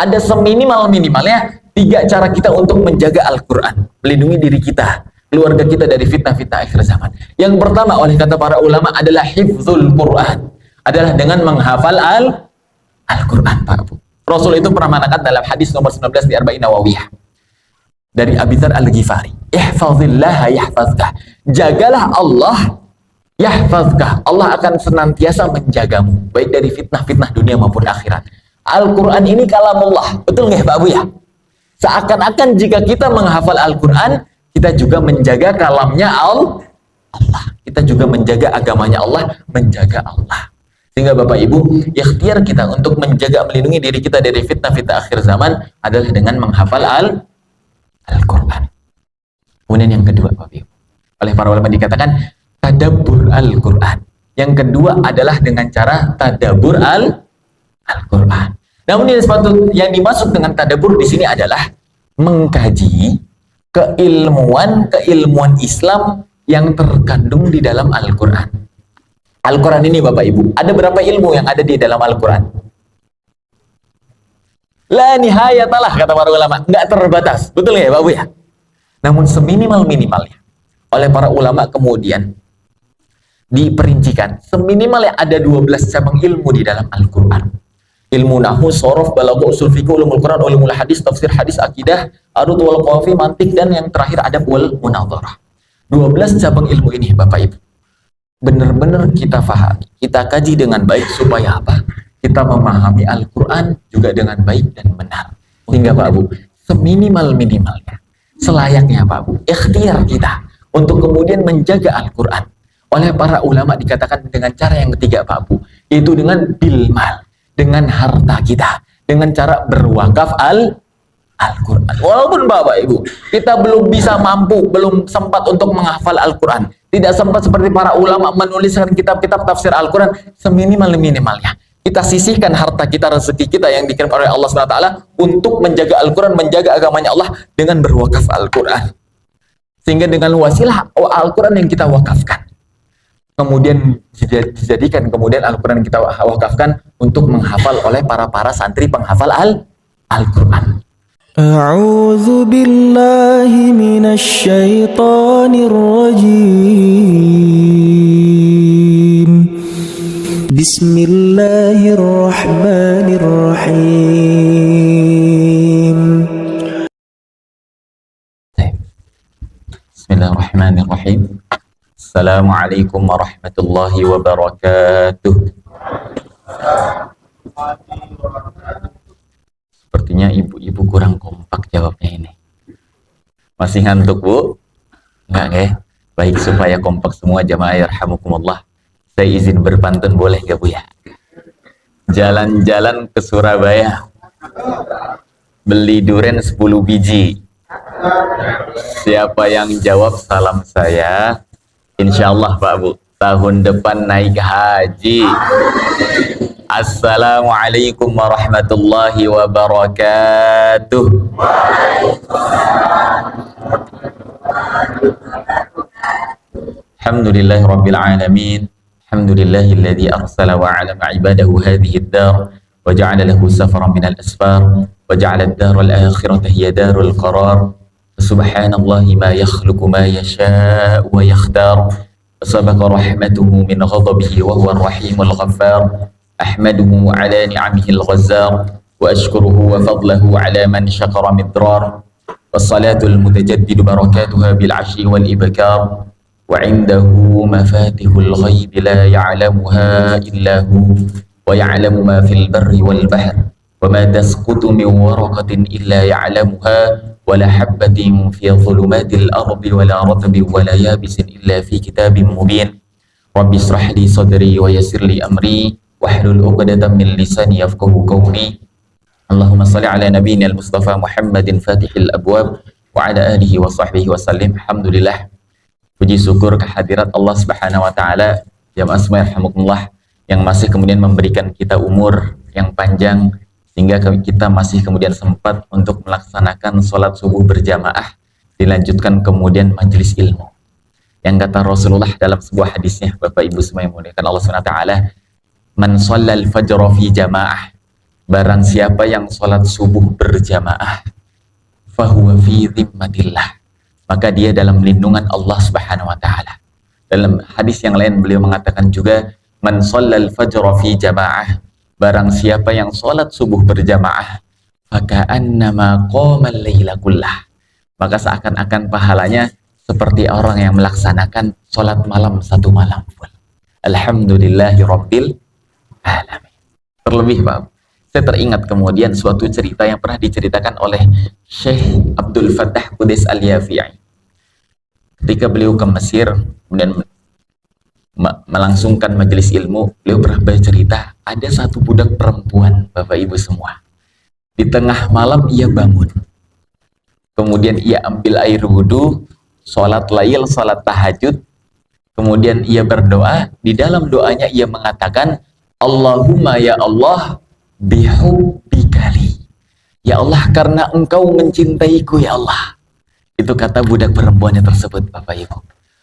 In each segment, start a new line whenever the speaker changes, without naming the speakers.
Ada seminimal-minimalnya 3 cara kita untuk menjaga Al-Quran, melindungi diri kita, keluarga kita dari fitnah-fitnah akhir zaman. Yang pertama oleh kata para ulama adalah hifzul Quran, adalah dengan menghafal Al-Quran, Pak Bu. Rasul itu pernah mengatakan dalam hadis nomor 19 di Arba'in Nawawiyah dari Abi Dzar Al-Ghifari, ihfazillaha yahfazkah, jagalah Allah yahfazkah, Allah akan senantiasa menjagamu baik dari fitnah-fitnah dunia maupun akhirat. Al-Quran ini kalamullah, betul nggak Pak Bu ya? Seakan-akan jika kita menghafal Al-Quran, kita juga menjaga kalamnya Allah, kita juga menjaga agamanya Allah, menjaga Allah. Sehingga Bapak Ibu, ikhtiar kita untuk menjaga, melindungi diri kita dari fitnah-fitnah akhir zaman adalah dengan menghafal Al-Quran. Kemudian yang kedua Bapak Ibu, oleh para ulama dikatakan tadabbur Al-Quran. Yang kedua adalah dengan cara tadabbur Al-Quran. Namun yang dimaksud dengan tadabbur di sini adalah mengkaji keilmuan Islam yang terkandung di dalam Al-Quran. Al-Quran ini Bapak Ibu, ada berapa ilmu yang ada di dalam Al-Quran? La nihayatalah kata para ulama, nggak terbatas, betul ya Bapak ya? Namun seminimal-minimalnya oleh para ulama kemudian diperincikan, seminimalnya ada 12 cabang ilmu di dalam Al-Quran. Ilmu nahwu, shorof, balaghah, usul fikih, ulumul Quran, ulumul hadis, tafsir hadis, akidah, arud wal qawafi, mantik, dan yang terakhir adab wal munadharah. 12 cabang ilmu ini Bapak Ibu benar-benar kita fahami, kita kaji dengan baik supaya apa? Kita memahami Al-Quran juga dengan baik dan benar. Sehingga Pak Bu, seminimal-minimalnya, selayaknya Pak Bu, ikhtiar kita untuk kemudian menjaga Al-Quran. Oleh para ulama dikatakan dengan cara yang ketiga Pak Bu, yaitu dengan bilmal, dengan harta kita, dengan cara berwakaf Al-Quran. Walaupun Bapak Ibu, kita belum bisa mampu, belum sempat untuk menghafal Al-Quran, tidak sempat seperti para ulama menuliskan kitab-kitab tafsir Al-Quran, seminimal-minimalnya kita sisihkan harta kita, rezeki kita yang dikirim oleh Allah SWT untuk menjaga Al-Quran, menjaga agamanya Allah dengan berwakaf Al-Quran. Sehingga dengan wasilah Al-Quran yang kita wakafkan, kemudian dijadikan kemudian Al-Quran kita wakafkan untuk menghafal oleh para santri penghafal Al-Quran.
A'udzu billahi minasy syaithanir rajim. Bismillahirrahmanirrahim.
Bismillahirrahmanirrahim. Assalamualaikum warahmatullahi wabarakatuh. Sepertinya ibu-ibu kurang kompak jawabnya ini. Masih ngantuk Bu? Enggak ya? Baik, supaya kompak semua jamaah yarhamukumullah, saya izin berpantun boleh gak Bu ya? Jalan-jalan ke Surabaya, beli duren 10 biji. Siapa yang jawab salam saya, insya Allah Pak Bu, tahun depan naik haji. Assalamualaikum warahmatullahi wabarakatuh. Alhamdulillahi rabbil alamin. Alhamdulillahilladzi arsala wa 'alama 'ibadahu hadhihi ad-dar wa ja'ala lahu safaran minal asfar wa ja'ala ad-daral akhirata hiya darul qarar. Subhanallahi ma yakhluqu ma yasha'u wa yakhtar. Sabaqa rahmatuhu min ghadabihi wa huwa ar-rahimul ghaffar. Ahmaduhu ala ni'amihi al-ghazzar wa ashkuruhu wa fadlahu ala man syakara midrar. Wassalatul mutajaddidu barakatuha bil 'ashyi wal ibkar. وعنده مفاتح الغيب لا يعلمها إلا هو ويعلم ما في البر والبحر وما تسقط من ورقة إلا يعلمها ولا حبة في ظلمات الأرض ولا رطب ولا يابس إلا في كتاب مبين. رب اشرح لي صدري ويسر لي أمري واحلل عقدة من لساني يفقهوا قولي. اللهم صل على نبينا المصطفى محمد فاتح الأبواب وعلى آله وصحبه وسلم. Alhamdulillah, puji syukur kehadirat Allah Subhanahu wa taala, jamaah semua yarhamukumullah, yang masih kemudian memberikan kita umur yang panjang sehingga kita masih kemudian sempat untuk melaksanakan sholat subuh berjamaah, dilanjutkan kemudian majelis ilmu. Yang kata Rasulullah dalam sebuah hadisnya, Bapak Ibu semua yang dimuliakan Allah Subhanahu wa taala, man shallal fajra fi jamaah, barang siapa yang sholat subuh berjamaah, fahuwa fi dhimmatillah, maka dia dalam lindungan Allah Subhanahu wa taala. Dalam hadis yang lain beliau mengatakan juga, man shallal fajra fi jamaah, barang siapa yang sholat subuh berjamaah, faka'annama qamal laila kullah, maka seakan-akan pahalanya seperti orang yang melaksanakan sholat malam satu malam full. Alhamdulillahi rabbil alamin. Terlebih Pak, saya teringat kemudian suatu cerita yang pernah diceritakan oleh Syekh Abdul Fattah Qudais Al-Yafi'i. Ketika beliau ke Mesir, kemudian melangsungkan majelis ilmu, beliau pernah bercerita, ada satu budak perempuan, Bapak Ibu semua. Di tengah malam ia bangun. Kemudian ia ambil air wudhu, sholat lail, sholat tahajud. Kemudian ia berdoa. Di dalam doanya ia mengatakan, Allahumma ya Allah bihubbikali. Ya Allah, karena engkau mencintaiku ya Allah. Itu kata budak perempuannya tersebut, Bapak Ibu.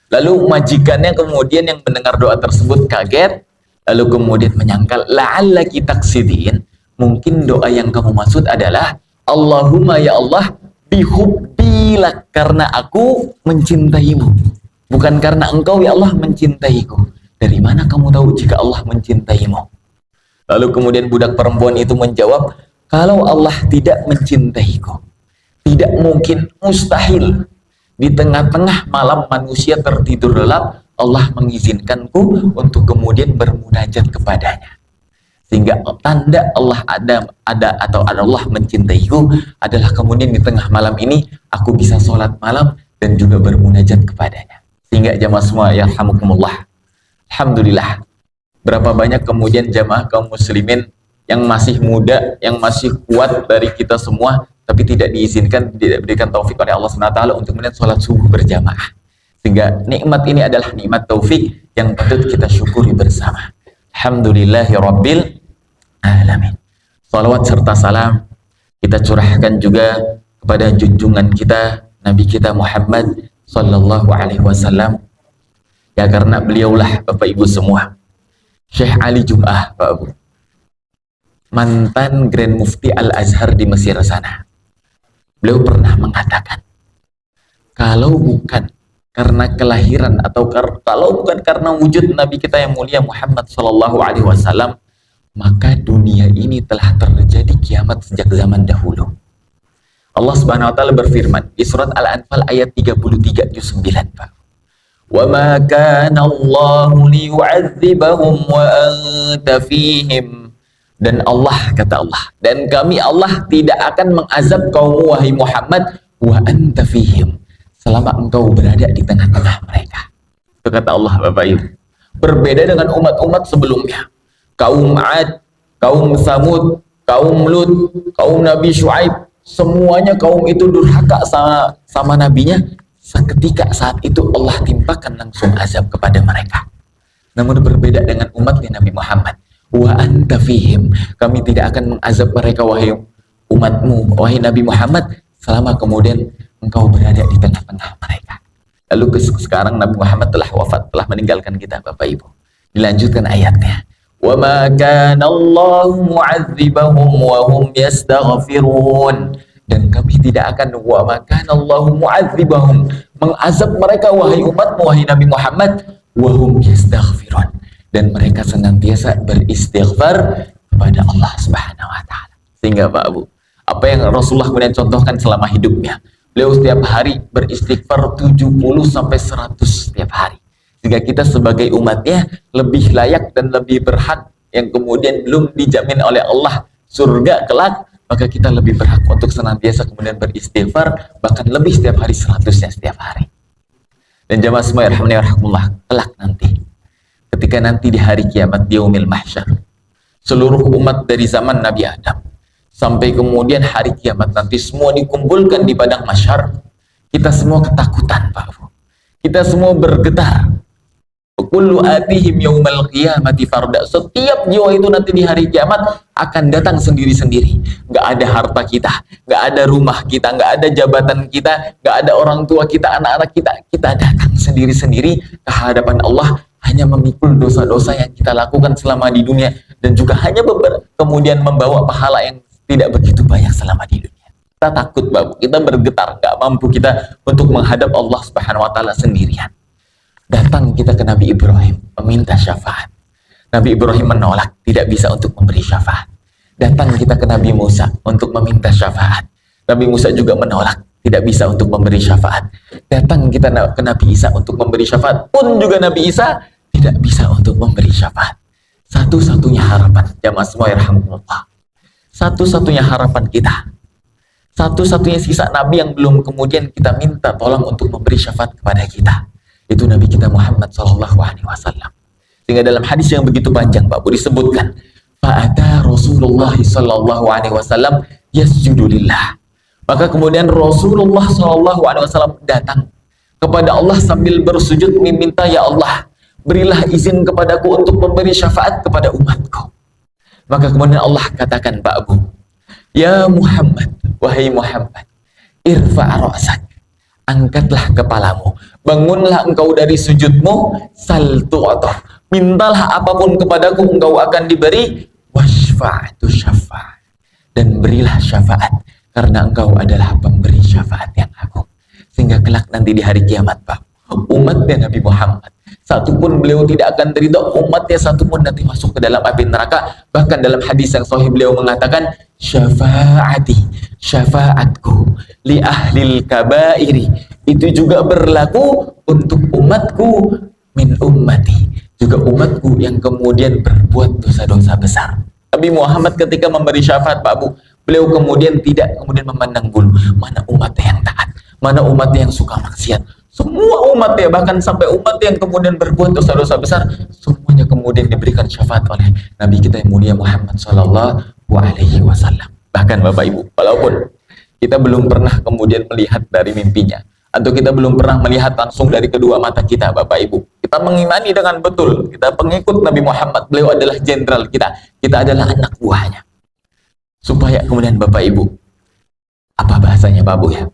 Lalu majikannya kemudian yang mendengar doa tersebut kaget. Lalu kemudian menyangkal, la'allaki taqsidin, mungkin doa yang kamu maksud adalah Allahumma ya Allah bihubbilak, karena aku mencintaimu, bukan karena engkau ya Allah mencintaiku. Dari mana kamu tahu jika Allah mencintaimu? Lalu kemudian budak perempuan itu menjawab, kalau Allah tidak mencintaiku, tidak mungkin, mustahil di tengah-tengah malam manusia tertidur lelap Allah mengizinkanku untuk kemudian bermunajat kepadanya. Sehingga tanda Allah ada atau Allah mencintaiku adalah kemudian di tengah malam ini aku bisa sholat malam dan juga bermunajat kepadanya. Sehingga jamaah semua yarhamukumullah, alhamdulillah, berapa banyak kemudian jamaah kaum muslimin yang masih muda, yang masih kuat dari kita semua, tapi tidak diizinkan, tidak diberikan taufik oleh Allah SWT untuk kemudian sholat subuh berjamaah. Sehingga nikmat ini adalah nikmat taufik yang patut kita syukuri bersama. Alhamdulillahi rabbil alamin. Salawat serta salam kita curahkan juga kepada junjungan kita, Nabi kita Muhammad sallallahu alaihi wasallam. Ya karena beliaulah Bapak Ibu semua, Syekh Ali Jum'ah, Pak Ibu, mantan Grand Mufti Al-Azhar di Mesir sana. Beliau pernah mengatakan, kalau bukan karena kelahiran atau kalau bukan karena wujud Nabi kita yang mulia Muhammad sallallahu alaihi wasallam, maka dunia ini telah terjadi kiamat sejak zaman dahulu. Allah Subhanahu wa taala berfirman di surat Al-Anfal ayat 33 juz 9, Pak. Wa ma kana Allahu liyu'adzibahum wa anta fihim. Dan Allah, kata Allah, dan kami Allah tidak akan mengazab kaummu wahai Muhammad wa anta fihim, selama engkau berada di tengah-tengah mereka. Itu kata Allah, Bapak Ibu. Berbeda dengan umat-umat sebelumnya. Kaum Ad, kaum Samud, kaum Lut, kaum Nabi Syuaib, semuanya kaum itu durhaka sama nabinya. Seketika saat itu Allah timpakan langsung azab kepada mereka. Namun berbeda dengan umatnya Nabi Muhammad. Wa anta fihim, kami tidak akan mengazab mereka wahai umatmu, wahai Nabi Muhammad, selama kemudian engkau berada di tengah-tengah mereka. Lalu sekarang Nabi Muhammad telah wafat, telah meninggalkan kita, Bapak Ibu. Dilanjutkan ayatnya. Wa ma kana Allahu mu'adzibahum wa hum yastaghfirun. Dan kami tidak akan wa ma kana Allahu mu'adzibahum, mengazab mereka wahai umatmu wahai Nabi Muhammad, wa hum yastaghfirun, dan mereka senantiasa beristighfar kepada Allah Subhanahu wa taala. Sehingga Pak Abu, apa yang Rasulullah kemudian contohkan selama hidupnya, beliau setiap hari beristighfar 70 sampai 100 setiap hari. Sehingga kita sebagai umatnya lebih layak dan lebih berhak, yang kemudian belum dijamin oleh Allah surga kelak, maka kita lebih berhak untuk senantiasa kemudian beristighfar, bahkan lebih setiap hari 100-nya setiap hari. Dan jamaah semua yarhamullah, kelak nanti, ketika nanti di hari kiamat di yaumil mahsyar, seluruh umat dari zaman Nabi Adam sampai kemudian hari kiamat nanti semua dikumpulkan di padang mahsyar, kita semua ketakutan, Pak. Kita semua bergetar. Kullu atihim yaumal qiyamati farda. Setiap jiwa itu nanti di hari kiamat akan datang sendiri-sendiri. Nggak ada harta kita, nggak ada rumah kita, nggak ada jabatan kita, nggak ada orang tua kita, anak-anak kita. Kita datang sendiri-sendiri ke hadapan Allah hanya memikul dosa-dosa yang kita lakukan selama di dunia, dan juga hanya kemudian membawa pahala yang tidak begitu banyak selama di dunia. Kita takut, Bapak, kita bergetar, gak mampu kita untuk menghadap Allah Subhanahu wa Ta'ala sendirian. Datang kita ke Nabi Ibrahim meminta syafaat. Nabi Ibrahim menolak, tidak bisa untuk memberi syafaat. Datang kita ke Nabi Musa untuk meminta syafaat. Nabi Musa juga menolak, tidak bisa untuk memberi syafaat. Datang kita ke Nabi Isa untuk memberi syafaat, pun juga Nabi Isa tidak bisa untuk memberi syafaat. Satu-satunya harapan, jamaah semua yarhamukumullah, satu-satunya harapan kita, satu-satunya sisa Nabi yang belum kemudian kita minta tolong untuk memberi syafaat kepada kita, itu Nabi kita Muhammad SAW. Sehingga dalam hadis yang begitu panjang, Pak, disebutkan, fa'ata Rasulullah SAW yasjudu lillah. Maka kemudian Rasulullah SAW datang kepada Allah sambil bersujud meminta, ya Allah, berilah izin kepadaku untuk memberi syafaat kepada umatku. Maka kemudian Allah katakan, Pak Abu, ya Muhammad, wahai Muhammad, irfa' ra'sak, angkatlah kepalamu, bangunlah engkau dari sujudmu, sal tu'atah, mintalah apapun kepadaku engkau akan diberi, wasfa'atu syafa'at, dan berilah syafaat karena engkau adalah pemberi syafaat yang agung. Sehingga kelak nanti di hari kiamat, Pak, umatnya Nabi Muhammad, satupun beliau tidak akan terida, umatnya satupun nanti masuk ke dalam api neraka. Bahkan dalam hadis yang sahih beliau mengatakan, syafaati, syafaatku li ahlil kabairi, itu juga berlaku untuk umatku min ummati, juga umatku yang kemudian berbuat dosa-dosa besar. Nabi Muhammad ketika memberi syafaat, Pak Abu, beliau kemudian tidak kemudian memandang bulu mana umatnya yang taat, mana umatnya yang suka maksiat. Semua umat ya, bahkan sampai umat yang kemudian berbuat dosa-dosa besar, semuanya kemudian diberikan syafaat oleh Nabi kita yang mulia Muhammad SAW. Bahkan Bapak Ibu, walaupun kita belum pernah kemudian melihat dari mimpinya, atau kita belum pernah melihat langsung dari kedua mata kita, Bapak Ibu, kita mengimani dengan betul, kita pengikut Nabi Muhammad, beliau adalah jenderal kita adalah anak buahnya. Supaya kemudian Bapak Ibu, apa bahasanya Pak Abu ya?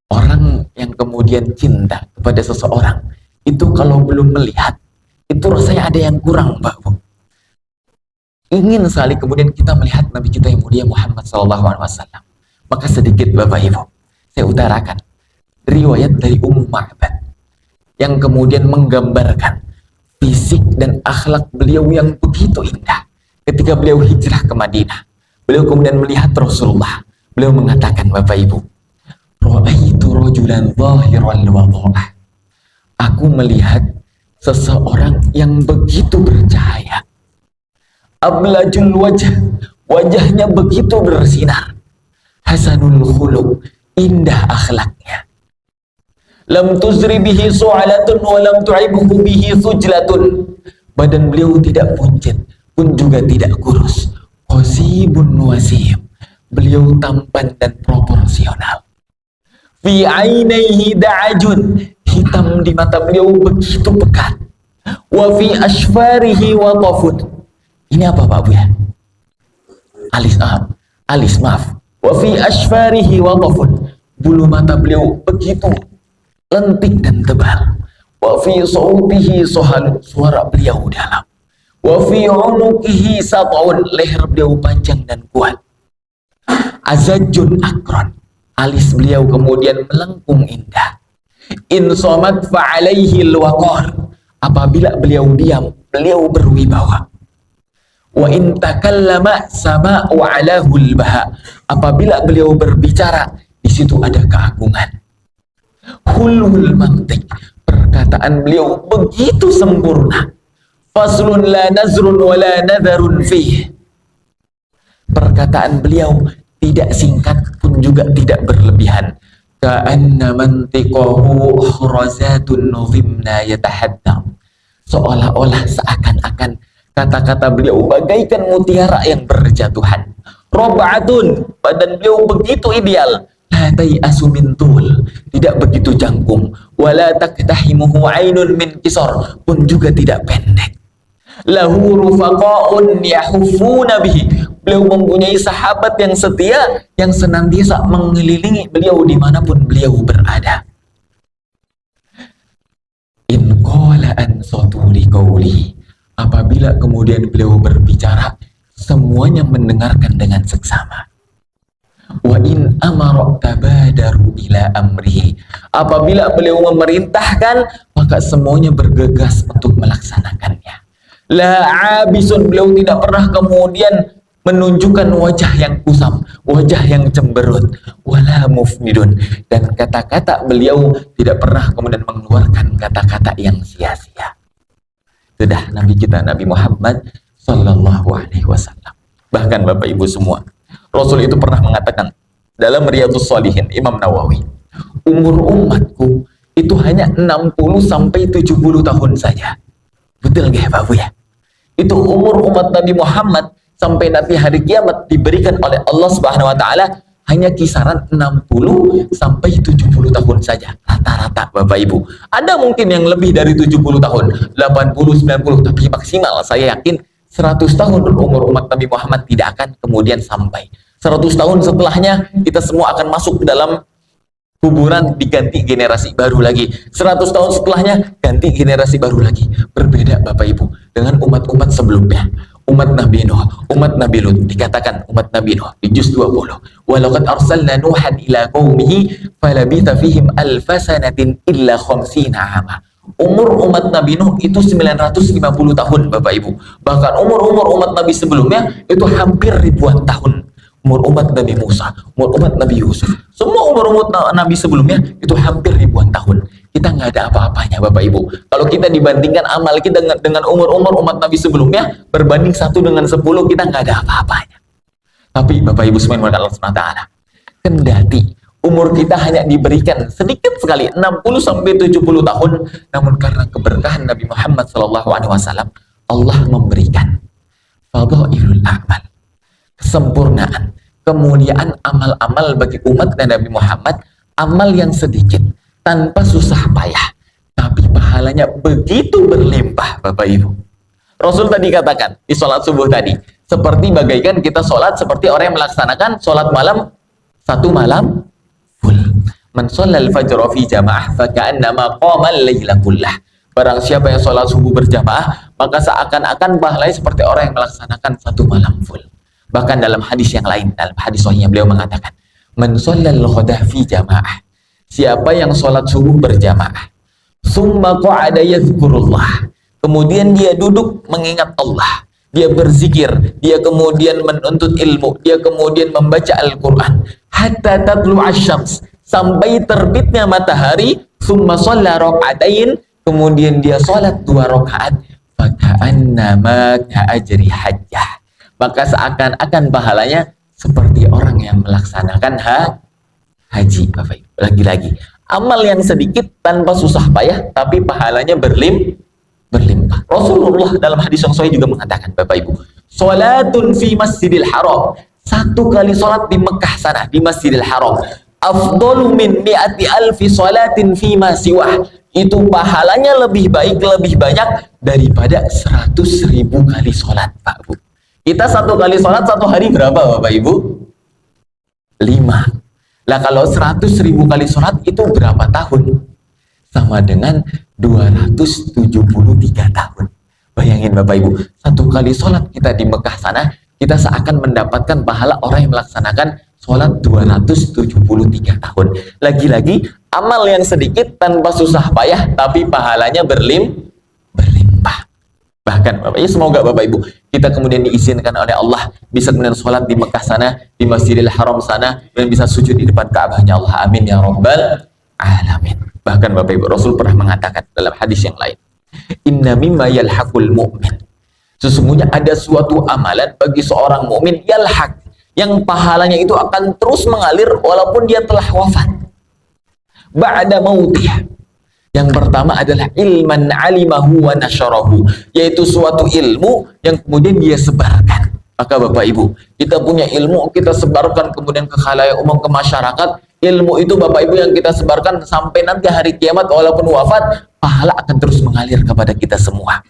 Orang yang kemudian cinta kepada seseorang, itu kalau belum melihat, itu rasanya ada yang kurang, Pak Bu. Ingin sekali kemudian kita melihat Nabi kita yang mulia Muhammad SAW. Maka sedikit Bapak Ibu, saya utarakan riwayat dari Ummu Ma'bad yang kemudian menggambarkan fisik dan akhlak beliau yang begitu indah. Ketika beliau hijrah ke Madinah, beliau kemudian melihat Rasulullah. Beliau mengatakan, Bapak Ibu, ra'aitu rajulan zahiral wadha'ah. Aku melihat seseorang yang begitu bercahaya. Ablajul wajah, wajahnya begitu bersinar. Hasanul khuluq, indah akhlaknya. Lam tuzri bihi su'alatun wa lam tu'ibhu bihi sujlatun. Badan beliau tidak buncit, pun juga tidak kurus. Qasibun wasim, beliau tampan dan proporsional. Fi ainaihi da'ajun, hitam di mata beliau begitu pekat. Wa fi ashfarihi watafun. Ini apa Pak Bu ya? Alis maaf. Wa fi ashfarihi watafun, bulu mata beliau begitu lentik dan tebal. Wa fi sautihi sohalun, suara beliau dalam. Wa fi unuqihi sat'un, leher beliau panjang dan kuat. Azajun akron, alis beliau kemudian melengkung indah. In somat fa'alaihi alwaqar, apabila beliau diam, beliau berwibawa. Wa in takallama sama wa alahul baha, apabila beliau berbicara, di situ ada keagungan. Hulul mantik, perkataan beliau begitu sempurna. Faslun la nazrun wa la nadharun fih, perkataan beliau tidak singkat pun juga tidak berlebihan. Ka'anna mantiqahu khrazatun nuzimna yatahaddam, seolah-olah seakan-akan kata-kata beliau bagaikan mutiara yang berjatuhan. Rob'atun, badan beliau begitu ideal. La tai'asu min tul, tidak begitu jangkung. Wala taktahimuhu ainun min kisar, pun juga tidak pendek. Lahu rufaqa'un yahufuna bihi, beliau mempunyai sahabat yang setia yang senantiasa mengelilingi beliau dimanapun beliau berada. In qala ansatu liqaulihi, apabila kemudian beliau berbicara, semuanya mendengarkan dengan seksama. Wa in amara tabadaru ila amrihi, apabila beliau memerintahkan, maka semuanya bergegas untuk melaksanakannya. La abisun, beliau tidak pernah kemudian menunjukkan wajah yang kusam, wajah yang cemberut, wala mufnidun, dan kata-kata beliau tidak pernah kemudian mengeluarkan kata-kata yang sia-sia. Sudah Nabi kita, Nabi Muhammad Sallallahu Alaihi Wasallam. Bahkan Bapak Ibu semua, Rasul itu pernah mengatakan dalam Riyadhus Shalihin, Imam Nawawi, umur umatku itu hanya 60 sampai 70 tahun saja. Betul nggak Bapak ya? Itu umur umat Nabi Muhammad sampai nanti hari kiamat diberikan oleh Allah Subhanahu wa taala hanya kisaran 60 sampai 70 tahun saja rata-rata Bapak Ibu. Ada mungkin yang lebih dari 70 tahun, 80, 90, tapi maksimal saya yakin 100 tahun umur umat Nabi Muhammad tidak akan kemudian sampai. 100 tahun setelahnya kita semua akan masuk ke dalam kuburan, diganti generasi baru lagi. 100 tahun setelahnya ganti generasi baru lagi. Berbeda Bapak Ibu dengan umat-umat sebelumnya. Umat Nabi Nuh, umat Nabi Lut, dikatakan umat Nabi Nuh di juz 20. Walaqad arsalna Nuhan ila qaumihi falabitha fihim alfasanatin illa khamsina ama. Umur umat Nabi Nuh itu 950 tahun Bapak Ibu. Bahkan umur-umur umat Nabi sebelumnya itu hampir ribuan tahun. Umur umat Nabi Musa, umur umat Nabi Yusuf, semua umur Nabi sebelumnya itu hampir ribuan tahun. Kita nggak ada apa-apanya Bapak Ibu. Kalau kita dibandingkan amal kita dengan umur-umur umat Nabi sebelumnya, berbanding 1 dengan 10, kita nggak ada apa-apanya. Tapi Bapak Ibu semua Allah SWT, kendati umur kita hanya diberikan sedikit sekali, 60 sampai 70 tahun, namun karena keberkahan Nabi Muhammad SAW, Allah memberikan fadhailul a'mal, kesempurnaan, kemuliaan amal-amal bagi umat dan Nabi Muhammad, amal yang sedikit, tanpa susah payah, tapi pahalanya begitu berlimpah Bapak Ibu. Rasul tadi katakan, di sholat subuh tadi, seperti bagaikan kita sholat seperti orang yang melaksanakan sholat malam, 1 malam full. Man shallal fajra fi jamaah, faka'annama qamal laila kullah. Barang siapa yang sholat subuh berjamaah, maka seakan-akan pahalanya seperti orang yang melaksanakan 1 malam full. Bahkan dalam hadis yang lain, dalam hadis sahihnya beliau mengatakan, man shallal ghadah fi jamaah, siapa yang sholat subuh berjamaah, summa qa'ada yadhkurullah, kemudian dia duduk mengingat Allah, dia berzikir, dia kemudian menuntut ilmu, dia kemudian membaca Al-Quran, hatta tatlu'asy syams, sampai terbitnya matahari, summa shalla raka'atain, kemudian dia sholat 2 rakaat, faka'annama ka'ajri hajjah, maka seakan-akan pahalanya seperti orang yang melaksanakan haji Bapak Ibu. Lagi-lagi amal yang sedikit tanpa susah payah, tapi pahalanya berlimpah. Rasulullah dalam hadis yang sahih juga mengatakan Bapak Ibu, salatun fi masjidil haram, 1 kali salat di Mekah sana, di Masjidil Haram, afdalu min mi'ati alfi salatin fi ma siwah, itu pahalanya lebih baik, lebih banyak daripada 100.000 kali salat Pak Bu. Kita 1 kali sholat 1 hari berapa Bapak Ibu? 5. Lah kalau 100.000 kali sholat itu berapa tahun? Sama dengan 273 tahun. Bayangin Bapak Ibu, 1 kali sholat kita di Mekah sana, kita seakan mendapatkan pahala orang yang melaksanakan sholat 273 tahun. Lagi-lagi, amal yang sedikit tanpa susah payah, tapi pahalanya berlimpah. Bahkan Bapak Ibu, semoga Bapak Ibu kita kemudian diizinkan oleh Allah bisa kemudian sholat di Mekah sana, di Masjidil Haram sana, dan bisa sujud di depan Ka'bahnya Allah. Amin ya Rabbal Alamin. Bahkan Bapak Ibu, Rasul pernah mengatakan dalam hadis yang lain, inna mimma yalhaqul mu'min, sesungguhnya ada suatu amalan bagi seorang mukmin yalhaq, yang pahalanya itu akan terus mengalir walaupun dia telah wafat. Ba'da mautih, yang pertama adalah ilman alimahu wa nasyarahu, yaitu suatu ilmu yang kemudian dia sebarkan. Maka Bapak Ibu, kita punya ilmu, kita sebarkan kemudian ke khalayak umum, ke masyarakat. Ilmu itu Bapak Ibu yang kita sebarkan sampai nanti hari kiamat, walaupun wafat, pahala akan terus mengalir kepada kita semua.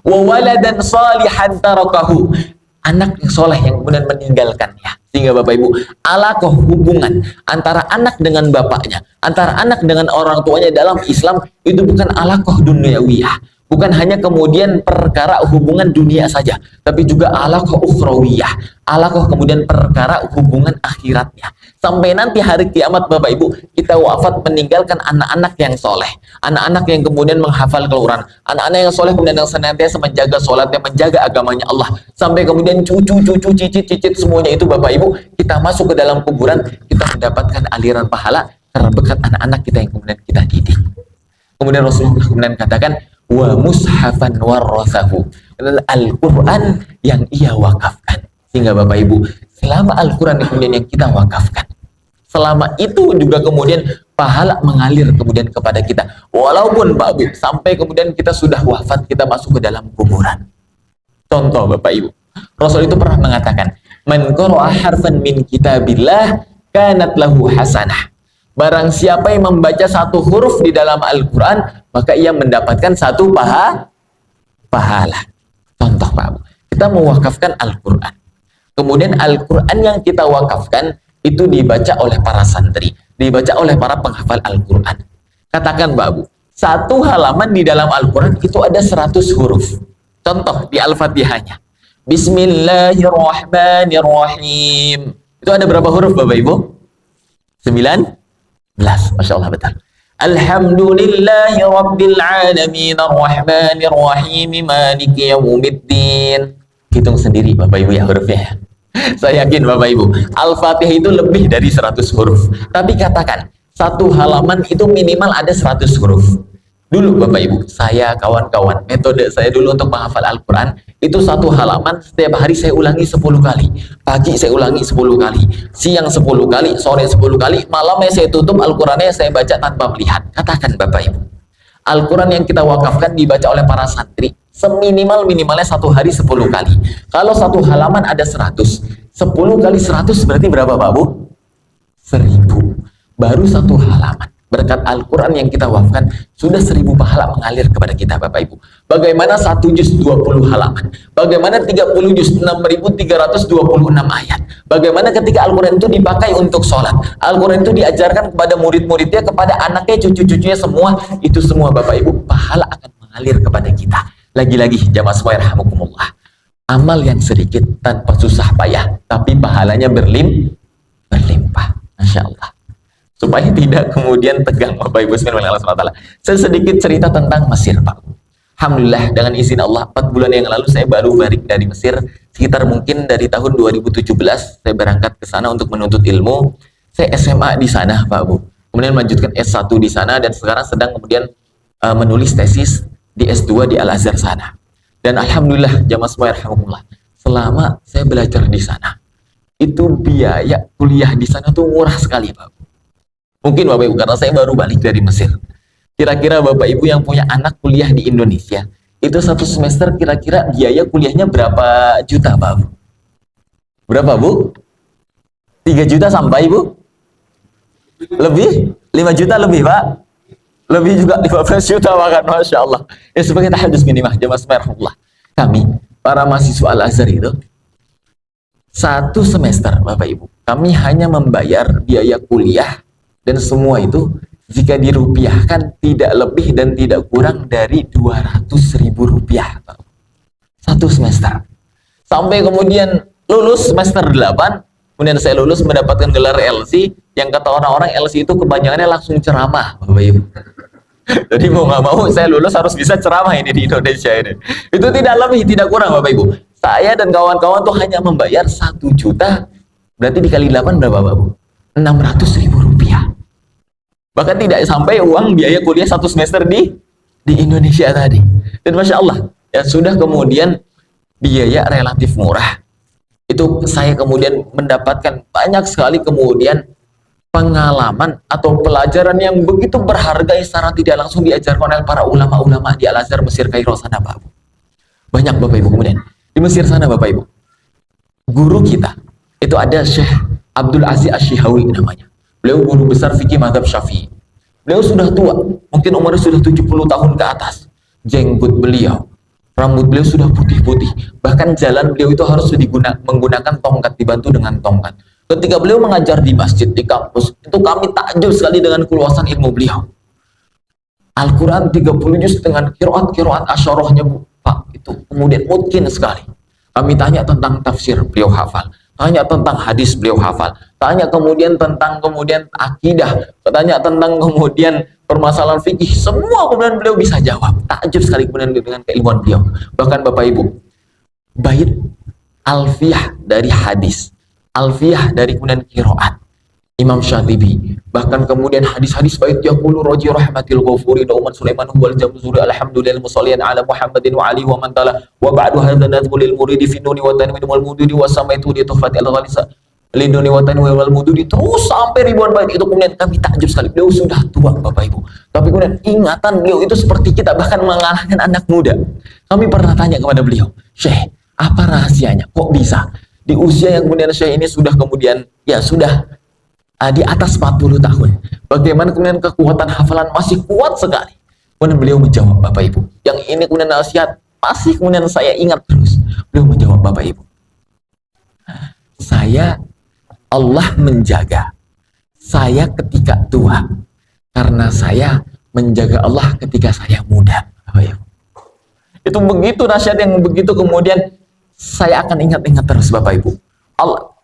Wa waladan salihan tarakahu, anak yang soleh yang kemudian meninggalkannya. Sehingga Bapak Ibu, alaqah hubungan antara anak dengan bapaknya, antara anak dengan orang tuanya dalam Islam itu bukan alaqah dunyawiyah, bukan hanya kemudian perkara hubungan dunia saja, tapi juga alaqah ukhrawiyah, alaqah kemudian perkara hubungan akhiratnya. Sampai nanti hari kiamat Bapak Ibu, kita wafat meninggalkan anak-anak yang soleh, anak-anak yang kemudian menghafal Al-Quran, anak-anak yang soleh kemudian yang senantiasa menjaga sholatnya, menjaga agamanya Allah, sampai kemudian cucu-cucu, cicit-cicit semuanya itu Bapak Ibu, kita masuk ke dalam kuburan, kita mendapatkan aliran pahala karena berkat anak-anak kita yang kemudian kita didik. Kemudian Rasulullah kemudian katakan, wa mushafan warrathahu, dan Al-Quran yang ia wakafkan. Sehingga Bapak Ibu, selama Al-Quran kemudian yang kita wakafkan, selama itu juga kemudian pahala mengalir kemudian kepada kita. Walaupun Bapak Ibu, sampai kemudian kita sudah wafat, kita masuk ke dalam kuburan. Contoh Bapak Ibu, Rasul itu pernah mengatakan, man qara'a harfan min kitabillah kanat lahu hasanah. Barang siapa yang membaca satu huruf di dalam Al-Quran, maka ia mendapatkan satu pahala. Contoh Pak Ibu, kita mewakafkan Al-Quran. Kemudian Al-Quran yang kita wakafkan itu dibaca oleh para santri, dibaca oleh para penghafal Al-Quran. Katakan Mbak Abu, satu halaman di dalam Al-Quran itu ada 100 huruf. Contoh di Al-Fatihahnya, Bismillahirrahmanirrahim. Itu ada berapa huruf Bapak Ibu? 19. Masya Allah betul. Alhamdulillahi Rabbil Alamin Ar-Rahmanir-Rahim Maliki Yawmiddin. Hitung sendiri Bapak Ibu ya hurufnya. Saya yakin Bapak Ibu, Al-Fatihah itu lebih dari 100 huruf. Tapi katakan, satu halaman itu minimal ada 100 huruf. Dulu Bapak Ibu, saya kawan-kawan, metode saya dulu untuk menghafal Al-Quran, itu satu halaman setiap hari saya ulangi 10 kali. Pagi saya ulangi 10 kali, siang 10 kali, sore 10 kali, malamnya saya tutup Al-Qurannya saya baca tanpa melihat. Katakan Bapak Ibu, Al-Quran yang kita wakafkan dibaca oleh para santri, seminimal-minimalnya satu hari 10 kali. Kalau satu halaman ada 100, 10 kali 100 berarti berapa Pak Bu? 1000. Baru satu halaman. Berkat Al-Quran yang kita wakafkan, sudah 1000 pahala mengalir kepada kita Bapak Ibu. Bagaimana 1 juz 20 halaman? Bagaimana 30 juz 6326 ayat? Bagaimana ketika Al-Quran itu dipakai untuk sholat? Al-Quran itu diajarkan kepada murid-muridnya, kepada anaknya, cucu-cucunya semua. Itu semua Bapak Ibu, pahala akan mengalir kepada kita. Lagi-lagi jamaah sekalian rahimakumullah, amal yang sedikit tanpa susah payah, tapi pahalanya berlimpah. Masya Allah. Supaya tidak kemudian tegang Bapak Ibu sekalian Allah SWT. Saya sedikit cerita tentang Mesir Pak. Alhamdulillah dengan izin Allah 4 bulan yang lalu saya baru balik dari Mesir. Sekitar mungkin dari tahun 2017 saya berangkat ke sana untuk menuntut ilmu. Saya SMA di sana Pak Bu. Kemudian melanjutkan S1 di sana dan sekarang sedang kemudian menulis tesis di S2 di Al-Azhar sana. Dan alhamdulillah jamaah sekalian rahimakumullah, selama saya belajar di sana itu biaya kuliah di sana tuh murah sekali Pak. Mungkin Bapak Ibu, karena saya baru balik dari Mesir. Kira-kira Bapak Ibu yang punya anak kuliah di Indonesia, itu satu semester kira-kira biaya kuliahnya berapa juta Pak Bu? Berapa Bu? 3 juta sampai Bu? Lebih? 5 juta lebih Pak? Lebih juga 15 juta bahkan, Masya Allah. Ya sebagai tahadus minimah, jamaah subhanallah. Kami, para mahasiswa Al-Azhar itu, 1 semester Bapak Ibu, kami hanya membayar biaya kuliah dan semua itu jika dirupiahkan tidak lebih dan tidak kurang dari 200.000 rupiah Pak. 1 semester. Sampai kemudian lulus semester 8, kemudian saya lulus mendapatkan gelar LC, yang kata orang-orang LC itu kebanyakannya langsung ceramah Bapak Ibu. Jadi mau nggak mau saya lulus harus bisa ceramah ini di Indonesia ini. Itu tidak lebih, tidak kurang Bapak Ibu. Saya dan kawan-kawan tuh hanya membayar 1 juta, berarti dikali 8 berapa Bapak Ibu? 600.000 rupiah. Bahkan tidak sampai uang biaya kuliah 1 semester di Indonesia tadi. Dan Masya Allah, ya sudah kemudian biaya relatif murah. Itu saya kemudian mendapatkan banyak sekali kemudian pengalaman atau pelajaran yang begitu berharga yang secara tidak langsung diajarkan oleh para ulama-ulama di Al-Azhar Mesir Kairo sana Pak Ibu. Banyak Bapak Ibu kemudian. Di Mesir sana Bapak Ibu, guru kita itu ada Syekh Abdul Aziz Asy-Syihawi namanya. Beliau guru besar fikih mazhab Syafi'i. Beliau sudah tua, mungkin umurnya sudah 70 tahun ke atas. Jenggot beliau Rambut beliau sudah putih-putih. Bahkan jalan beliau itu harus menggunakan tongkat, dibantu dengan tongkat. Ketika beliau mengajar di masjid, di kampus, itu kami takjub sekali dengan keluasan ilmu beliau. Al-Quran 30 juz dengan kiroat asyarahnya, Pak, itu kemudian mungkin sekali. Kami tanya tentang tafsir, beliau hafal. Tanya tentang hadis, beliau hafal. Tanya kemudian tentang akidah. Tanya tentang kemudian permasalahan fikih. Semua kemudian beliau bisa jawab. Takjub sekali kemudian dengan keilmuan beliau. Bahkan Bapak Ibu, bait alfiyah dari hadis, alfiyah dari kemudian qiraat Imam Syatibi, bahkan kemudian hadis-hadis bait yaqulu raji rahmatil ghafuri dauman Sulaiman wal jamzuri alhamdulillah musallian ala Muhammadin wa ali wa man tala wa ba'du hadza nadhbu lil muridi fi nuni wa tanwin wal mududi wa samaitu di tuhfat al ghalisa linduni wa tanwin wal mududi, terus sampai ribuan bait. Itu kemudian kami takjub sekali. Beliau sudah tua Bapak Ibu, tapi kemudian ingatan beliau itu seperti kita, bahkan mengalahkan anak muda. Kami pernah tanya kepada beliau, Syekh, apa rahasianya kok bisa di usia yang kemudian Syekh ini sudah kemudian sudah di atas 40 tahun, bagaimana kemudian kekuatan hafalan masih kuat sekali? Kemudian beliau menjawab, Bapak Ibu, yang ini kemudian nasihat masih kemudian saya ingat terus. Beliau menjawab, Bapak Ibu, Allah menjaga saya ketika tua karena saya menjaga Allah ketika saya muda, Bapak Ibu. Itu begitu nasihat yang begitu kemudian saya akan ingat-ingat terus, Bapak Ibu.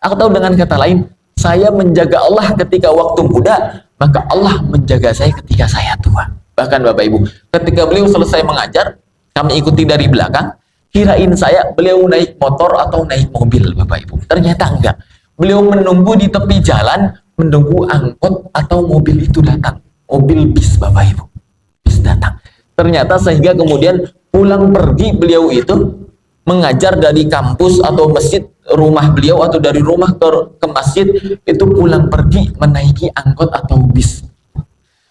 Atau dengan kata lain, saya menjaga Allah ketika waktu muda, maka Allah menjaga saya ketika saya tua. Bahkan Bapak Ibu, ketika beliau selesai mengajar, kami ikuti dari belakang, kirain beliau naik motor atau naik mobil, Bapak Ibu. Ternyata enggak. Beliau menunggu di tepi jalan, menunggu angkot atau mobil itu datang. Mobil bis, Bapak Ibu. Bis datang. Ternyata sehingga kemudian pulang pergi beliau itu mengajar dari kampus atau masjid rumah beliau, atau dari rumah ke masjid, itu pulang pergi menaiki angkot atau bis.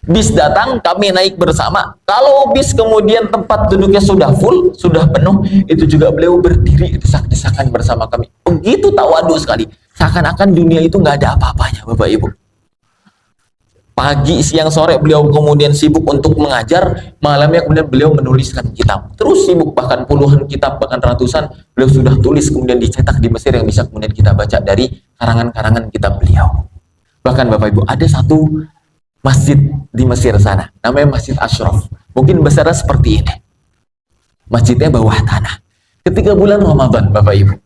Bis datang, kami naik bersama. Kalau bis kemudian tempat duduknya sudah full, sudah penuh, itu juga beliau berdiri desak-desakan bersama kami. Begitu tawadu sekali, seakan-akan dunia itu nggak ada apa-apanya, Bapak Ibu. Pagi, siang, sore beliau kemudian sibuk untuk mengajar, malamnya kemudian beliau menuliskan kitab. Terus sibuk, bahkan puluhan kitab, bahkan ratusan beliau sudah tulis kemudian dicetak di Mesir yang bisa kemudian kita baca dari karangan-karangan kitab beliau. Bahkan Bapak Ibu, ada satu masjid di Mesir sana, namanya Masjid Ashraf. Mungkin besarnya seperti ini. Masjidnya bawah tanah. Ketika bulan Ramadan, Bapak Ibu,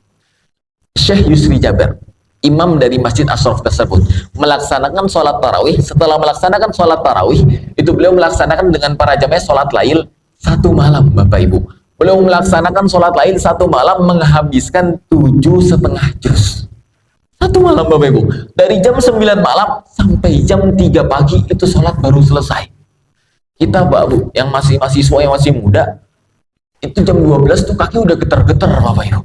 Syekh Yusri Jaber, imam dari Masjid Ashraf tersebut, melaksanakan sholat tarawih. Setelah melaksanakan sholat tarawih, itu beliau melaksanakan dengan para jamaah sholat lail satu malam, Bapak Ibu. Beliau melaksanakan sholat lail satu malam, menghabiskan 7,5 juz. Satu malam, Bapak Ibu. Dari jam 9 malam sampai jam 3 pagi, itu sholat baru selesai. Kita, Bapak Ibu, yang masih mahasiswa, yang masih muda, itu jam 12 tuh kaki udah getar-getar, Bapak Ibu.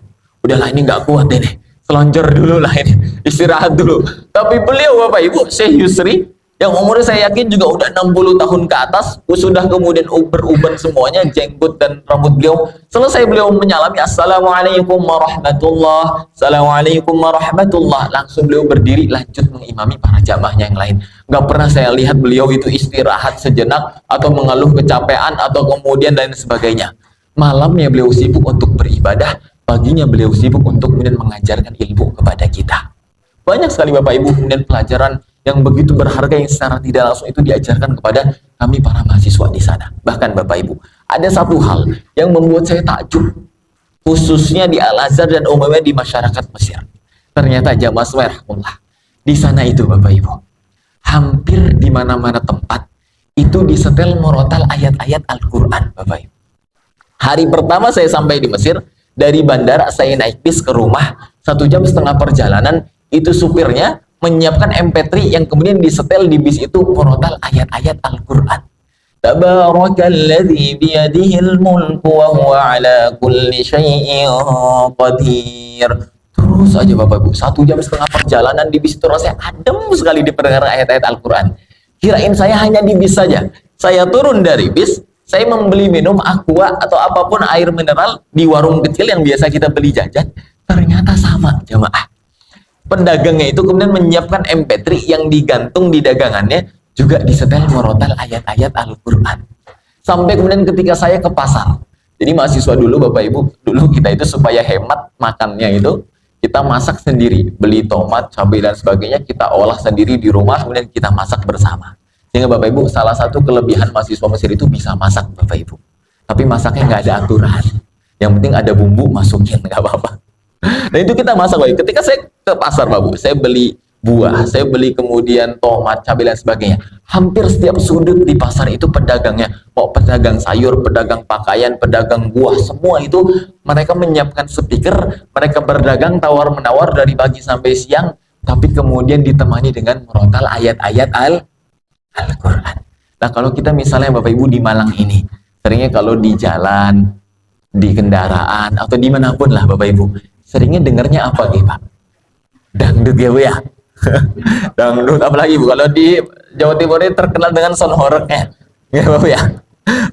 Udahlah, ini nggak kuat ini. Selonjor dulu lah ini, istirahat dulu. Tapi beliau, Bapak Ibu, Syekh Yusri, yang umurnya saya yakin juga udah 60 tahun ke atas, sudah kemudian beruban semuanya, jenggot dan rambut beliau. Selesai beliau menyalami, Assalamualaikum warahmatullah, Assalamualaikum warahmatullah. Langsung beliau berdiri, lanjut mengimami para jamaahnya yang lain. Gak pernah saya lihat beliau itu istirahat sejenak, atau mengeluh kecapean, atau kemudian dan sebagainya. Malamnya beliau sibuk untuk beribadah, paginya beliau sibuk untuk kemudian mengajarkan ilmu kepada kita. Banyak sekali Bapak Ibu kemudian pelajaran yang begitu berharga yang secara tidak langsung itu diajarkan kepada kami para mahasiswa di sana. Bahkan Bapak Ibu, ada satu hal yang membuat saya takjub, khususnya di Al-Azhar dan umumnya di masyarakat Mesir. Ternyata jamaah subhanallah, di sana itu Bapak Ibu, hampir di mana-mana tempat itu disetel murotal ayat-ayat Al-Quran, Bapak Ibu. Hari pertama saya sampai di Mesir, dari bandara saya naik bis ke rumah, 1,5 jam perjalanan, itu supirnya menyiapkan MP3 yang kemudian disetel di bis itu murotal ayat-ayat Al-Quran. Tabarakalladzi biyadihil mulku wa huwa ala kulli syai'in qadir. Terus aja Bapak Ibu, 1,5 jam perjalanan di bis itu rasanya adem sekali diperdengar ayat-ayat Al-Quran. Kirain saya hanya di bis saja. Saya turun dari bis, saya membeli minum aqua atau apapun air mineral di warung kecil yang biasa kita beli jajan. Ternyata sama jemaah. Pendagangnya itu kemudian menyiapkan MP3 yang digantung di dagangannya juga disetel murotal ayat-ayat Al-Quran. Sampai kemudian ketika saya ke pasar, Jadi mahasiswa dulu Bapak Ibu, dulu kita itu supaya hemat makannya itu, kita masak sendiri, beli tomat, cabai dan sebagainya, kita olah sendiri di rumah, kemudian kita masak bersama. Sehingga Bapak Ibu, salah satu kelebihan mahasiswa Mesir itu bisa masak Bapak Ibu. Tapi masaknya nggak ada aturan. Yang penting ada bumbu, masukin, nggak apa-apa. Nah itu kita masak Bapak Ibu. Ketika saya ke pasar Bapak Ibu, saya beli buah, saya beli kemudian tomat, cabai dan sebagainya. Hampir setiap sudut di pasar itu pedagangnya, mau pedagang sayur, pedagang pakaian, pedagang buah, semua itu mereka menyiapkan speaker, mereka berdagang tawar-menawar dari pagi sampai siang, tapi kemudian ditemani dengan merotal ayat-ayat Al-Quran. Nah kalau kita misalnya Bapak Ibu di Malang ini, seringnya kalau di jalan, di kendaraan, atau dimanapun lah Bapak Ibu, seringnya dengarnya apa gitu Pak? Dangdut ya Bu ya? Dangdut, apalagi Bu, kalau di Jawa Timur ini terkenal dengan sonhoreknya ya Bapak ya,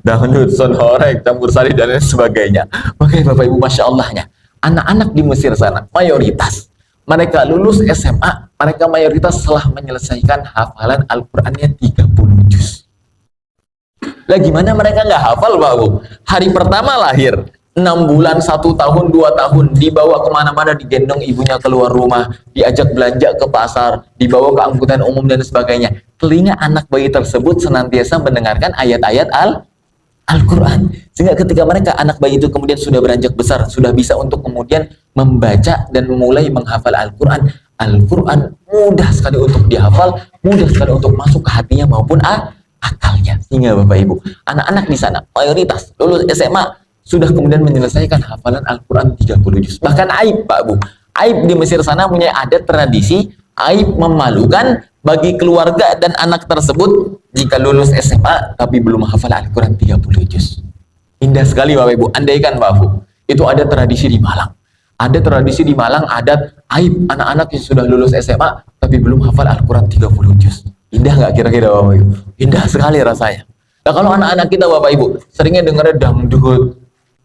dangdut, sonhorek, campur sari dan lain sebagainya. Oke Bapak Ibu, Masya Allahnya anak-anak di Mesir sana mayoritas mereka lulus SMA, mereka mayoritas telah menyelesaikan hafalan Al-Qurannya 30 juz. Lah gimana mereka nggak hafal Pak Bu? Hari pertama lahir, 6 bulan, 1 tahun, 2 tahun, dibawa kemana-mana, digendong ibunya keluar rumah, diajak belanja ke pasar, dibawa ke angkutan umum dan sebagainya. Telinga anak bayi tersebut senantiasa mendengarkan ayat-ayat Al-Quran. Sehingga ketika mereka, anak bayi itu kemudian sudah beranjak besar, sudah bisa untuk kemudian membaca dan mulai menghafal Al-Quran. Al-Quran mudah sekali untuk dihafal, mudah sekali untuk masuk ke hatinya maupun akalnya. Sehingga Bapak Ibu, anak-anak di sana mayoritas lulus SMA, sudah kemudian menyelesaikan hafalan Al-Quran 30 juz. Bahkan aib Pak Bu, aib di Mesir sana punya adat tradisi, aib memalukan bagi keluarga dan anak tersebut jika lulus SMA tapi belum hafal Al-Quran 30 juz. Indah sekali Bapak Ibu, andaikan Pak Bu, itu ada tradisi di Malang. Ada tradisi di Malang, adat aib anak-anak yang sudah lulus SMA tapi belum hafal Al-Quran 30 juz. Indah nggak kira-kira Bapak Ibu? Indah sekali rasanya. Nah kalau anak-anak kita Bapak Ibu seringnya dengarnya dangdut,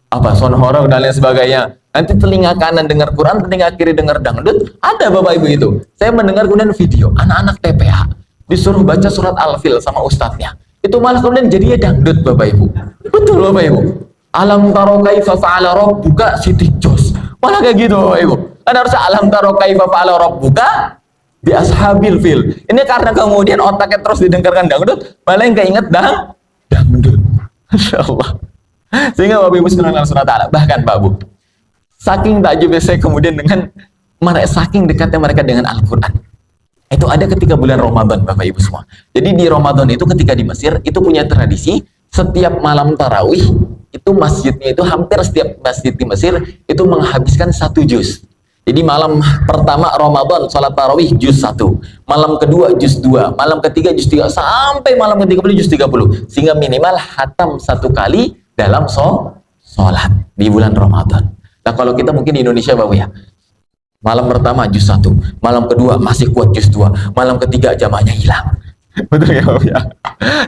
sonhorok dan lain sebagainya, nanti telinga kanan dengar Quran, telinga kiri dengar dangdut. Ada Bapak Ibu itu, saya mendengar kemudian video anak-anak TPA disuruh baca surat Al-Fil sama ustadznya, itu malah kemudian jadinya dangdut Bapak Ibu. Betul Bapak Ibu, alam taro kaifa fa'ala rabbuka Siti Jos, malah kayak gitu Bapak Ibu. Kan harusnya alam taro kaifa fa'ala rabbuka bi ashabil fil. Ini karena kemudian otaknya terus didengarkan dangdut, malah yang keinget dangdut. Masya Allah. Sehingga Bapak Ibu Subhanahu wa ta'ala, bahkan Pak Bu, saking takjubnya saya kemudian dengan saking dekatnya mereka dengan Al-Quran. Itu ada ketika bulan Ramadan Bapak Ibu semua. Jadi di Ramadan itu ketika di Mesir itu punya tradisi setiap malam tarawih itu masjidnya itu hampir setiap masjid di Mesir itu menghabiskan 1 juz. Jadi malam pertama Ramadan salat tarawih juz 1, malam kedua juz 2, malam ketiga juz 3, sampai malam ke-30 juz 30. Sehingga minimal hatam 1 kali dalam sholat di bulan Ramadan. Nah kalau kita mungkin di Indonesia Bapak ya, malam pertama juz 1, malam kedua masih kuat juz 2, malam ketiga jamaahnya hilang. Betul ya Bapak ya?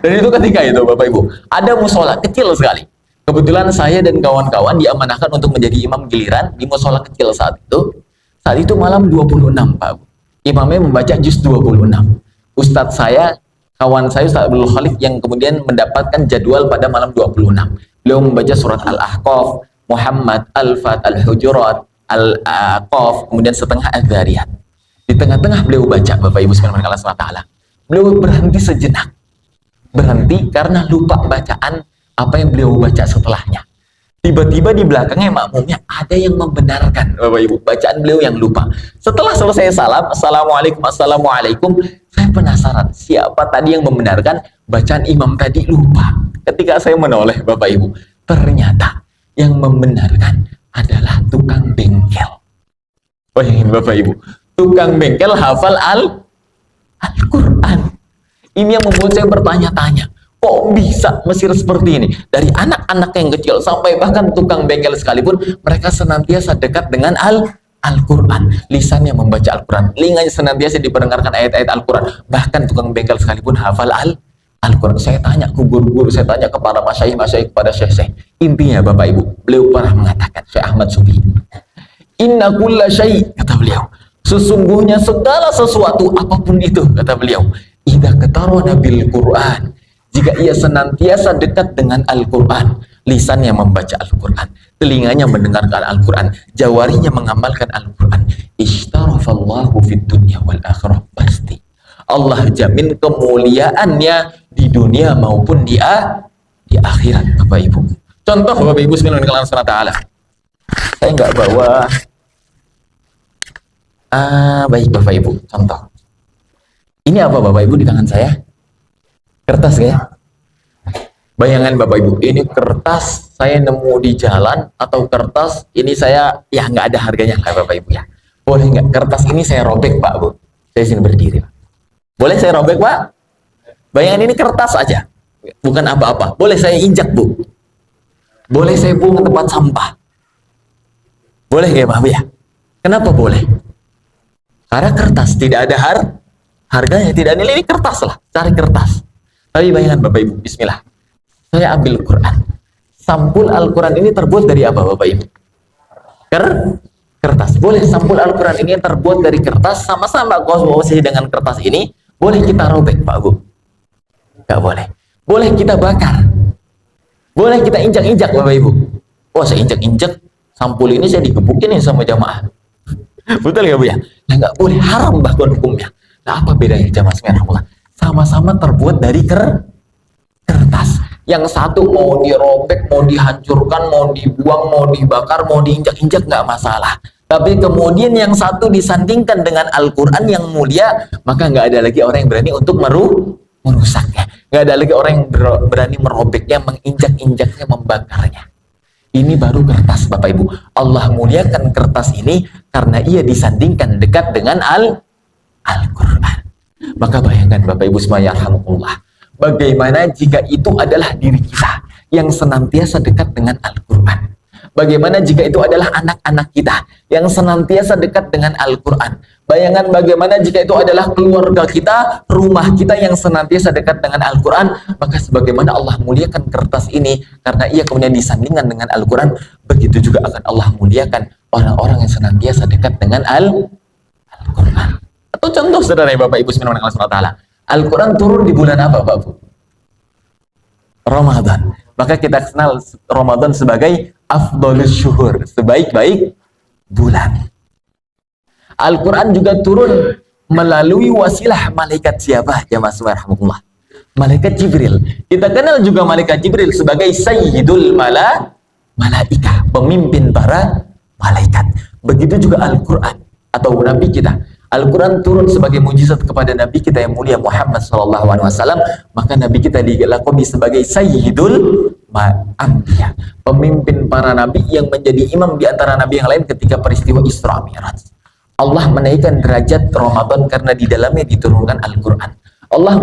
Dan itu ketika itu Bapak Ibu, ada musola kecil sekali. Kebetulan saya dan kawan-kawan diamanahkan untuk menjadi imam giliran di musola kecil saat itu. Saat itu malam 26 Pak Bu. Imamnya membaca juz 26. Ustadz saya, kawan saya Ustadz Abdul Khalid yang kemudian mendapatkan jadwal pada malam 26. Beliau membaca surat Al-Ahqaf, Muhammad, Al-Fat, Al-Hujurat, Al-Aqaf, kemudian setengah Al-Dzariyat. Di tengah-tengah beliau baca, Bapak Ibu sekalian Allah SWT. Beliau berhenti sejenak. Berhenti karena lupa bacaan apa yang beliau baca setelahnya. Tiba-tiba di belakangnya makmumnya ada yang membenarkan Bapak Ibu bacaan beliau yang lupa. Setelah selesai salam, Assalamualaikum, Assalamualaikum, saya penasaran siapa tadi yang membenarkan bacaan imam tadi lupa. Ketika saya menoleh Bapak Ibu, ternyata yang membenarkan adalah tukang bengkel. Bayangin Bapak Ibu, tukang bengkel hafal Al-Quran. Ini yang membuat saya bertanya-tanya, kok bisa Mesir seperti ini? Dari anak-anak yang kecil sampai bahkan tukang bengkel sekalipun, mereka senantiasa dekat dengan Al-Quran. Lisannya membaca Al-Quran, telinganya senantiasa diperdengarkan ayat-ayat Al-Quran. Bahkan tukang bengkel sekalipun hafal Al-Quran. Saya tanya ke guru-guru, saya tanya kepada masyayikh, kepada syekh-syekh. Intinya Bapak Ibu, beliau pernah mengatakan, Syekh Ahmad Sufi, inna kulla syai', kata beliau, sesungguhnya segala sesuatu apapun itu, kata beliau, idza qatarana bil Quran, jika ia senantiasa dekat dengan Al-Quran, lisannya membaca Al-Quran, telinganya mendengarkan Al-Quran, jawarinya mengamalkan Al-Quran. Ishtarafallahu fid dunya wal akhirah. Pasti Allah jamin kemuliaannya di dunia maupun di akhirat, Bapak Ibu. Contoh Bapak Ibu Bismillahirrahmanirrahim. Saya nggak bawa. Baik Bapak Ibu, contoh. Ini apa Bapak Ibu di tangan saya? Kertas ya? Bayangan Bapak Ibu, ini kertas saya nemu di jalan atau kertas ini saya ya nggak ada harganya lah Bapak Ibu ya. Boleh nggak kertas ini saya robek Pak Bu? Saya sini berdiri Pak. Boleh saya robek Pak? Bayangan ini kertas aja, bukan apa-apa. Boleh saya injak Bu? Boleh saya buang ke tempat sampah? Boleh nggak Pak Bu ya? Kenapa boleh? Karena kertas tidak ada harganya, tidak ada nilai, ini kertas lah, cari kertas. Tapi bayangan Bapak Ibu, bismillah. Saya ambil Quran. Sampul Al-Quran ini terbuat dari apa Bapak Ibu? Kertas. Boleh sampul Al-Quran ini terbuat dari kertas, sama-sama komposisi dengan kertas ini, boleh kita robek Pak Bu? Gak boleh. Boleh kita bakar. Boleh kita injak-injak Bapak Ibu. Oh saya injak-injak, sampul ini saya digebukin nih sama jamaah. Betul ya Bu ya? Nah nggak boleh, haram bahkan hukumnya. Nah apa bedanya jamaah sekalian? Sama-sama terbuat dari kertas. Yang satu mau dirobek, mau dihancurkan, mau dibuang, mau dibakar, mau diinjak-injak nggak masalah. Tapi kemudian yang satu disandingkan dengan Al-Quran yang mulia, maka nggak ada lagi orang yang berani untuk merusaknya. Nggak ada lagi orang yang berani merobeknya, menginjak-injaknya, membakarnya. Ini baru kertas Bapak Ibu. Allah muliakan kertas ini karena ia disandingkan dekat dengan Al-Quran. Maka bayangkan Bapak Ibu semuanya, yarhamukumullah, bagaimana jika itu adalah diri kita yang senantiasa dekat dengan Al-Quran. Bagaimana jika itu adalah anak-anak kita yang senantiasa dekat dengan Al-Quran. Bayangkan bagaimana jika itu adalah keluarga kita, rumah kita yang senantiasa dekat dengan Al-Quran. Maka sebagaimana Allah muliakan kertas ini karena ia kemudian disandingkan dengan Al-Quran, begitu juga akan Allah muliakan orang-orang yang senantiasa dekat dengan Al-Quran. Atau contoh saudara Bapak Ibu Bismillahirrahmanirrahim, Al-Quran turun di bulan apa Bapak Bu? Ramadan. Maka kita kenal Ramadan sebagai afdhalus syuhur, sebaik-baik bulan. Al-Quran juga turun melalui wasilah malaikat siapa? Jamaah subhanallah. Malaikat Jibril. Kita kenal juga malaikat Jibril sebagai sayyidul malaikah, pemimpin para malaikat. Begitu juga Al-Quran atau Nabi kita. Al-Quran turun sebagai mujizat kepada Nabi kita yang mulia Muhammad SAW. Maka Nabi kita dilakoni sebagai Sayyidul Anbiya, pemimpin para Nabi yang menjadi imam di antara Nabi yang lain ketika peristiwa Isra Mi'raj. Allah menaikkan derajat Ramadan karena di dalamnya diturunkan Al-Quran. Allah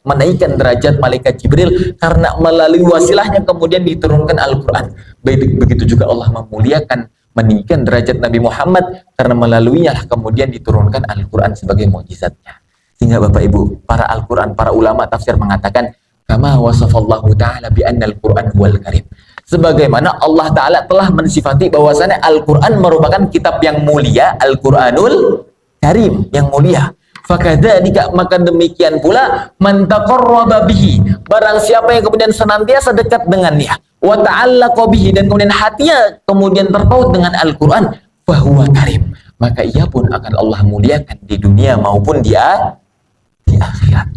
menaikkan derajat malaikat Jibril karena melalui wasilahnya kemudian diturunkan Al-Quran. Begitu juga Allah memuliakan, meninggikan derajat Nabi Muhammad karena melaluinya kemudian diturunkan Al-Quran sebagai mukjizatnya. Sehingga Bapak Ibu, para Al-Quran, para ulama tafsir mengatakan, kama wasafallahu ta'ala bi anna Al-Quran huwal karim. Sebagaimana Allah Ta'ala telah mensifati bahwasannya Al-Quran merupakan kitab yang mulia, Al-Quranul Karim, yang mulia. Fakadzalika, maka demikian pula man taqarraba bihi, barang siapa yang kemudian senantiasa dekat dengannya, wa ta'allaqa bihi, dan kemudian hatinya kemudian terpaut dengan Al-Quran, fahuwa karim, maka ia pun akan Allah muliakan di dunia maupun di akhirat.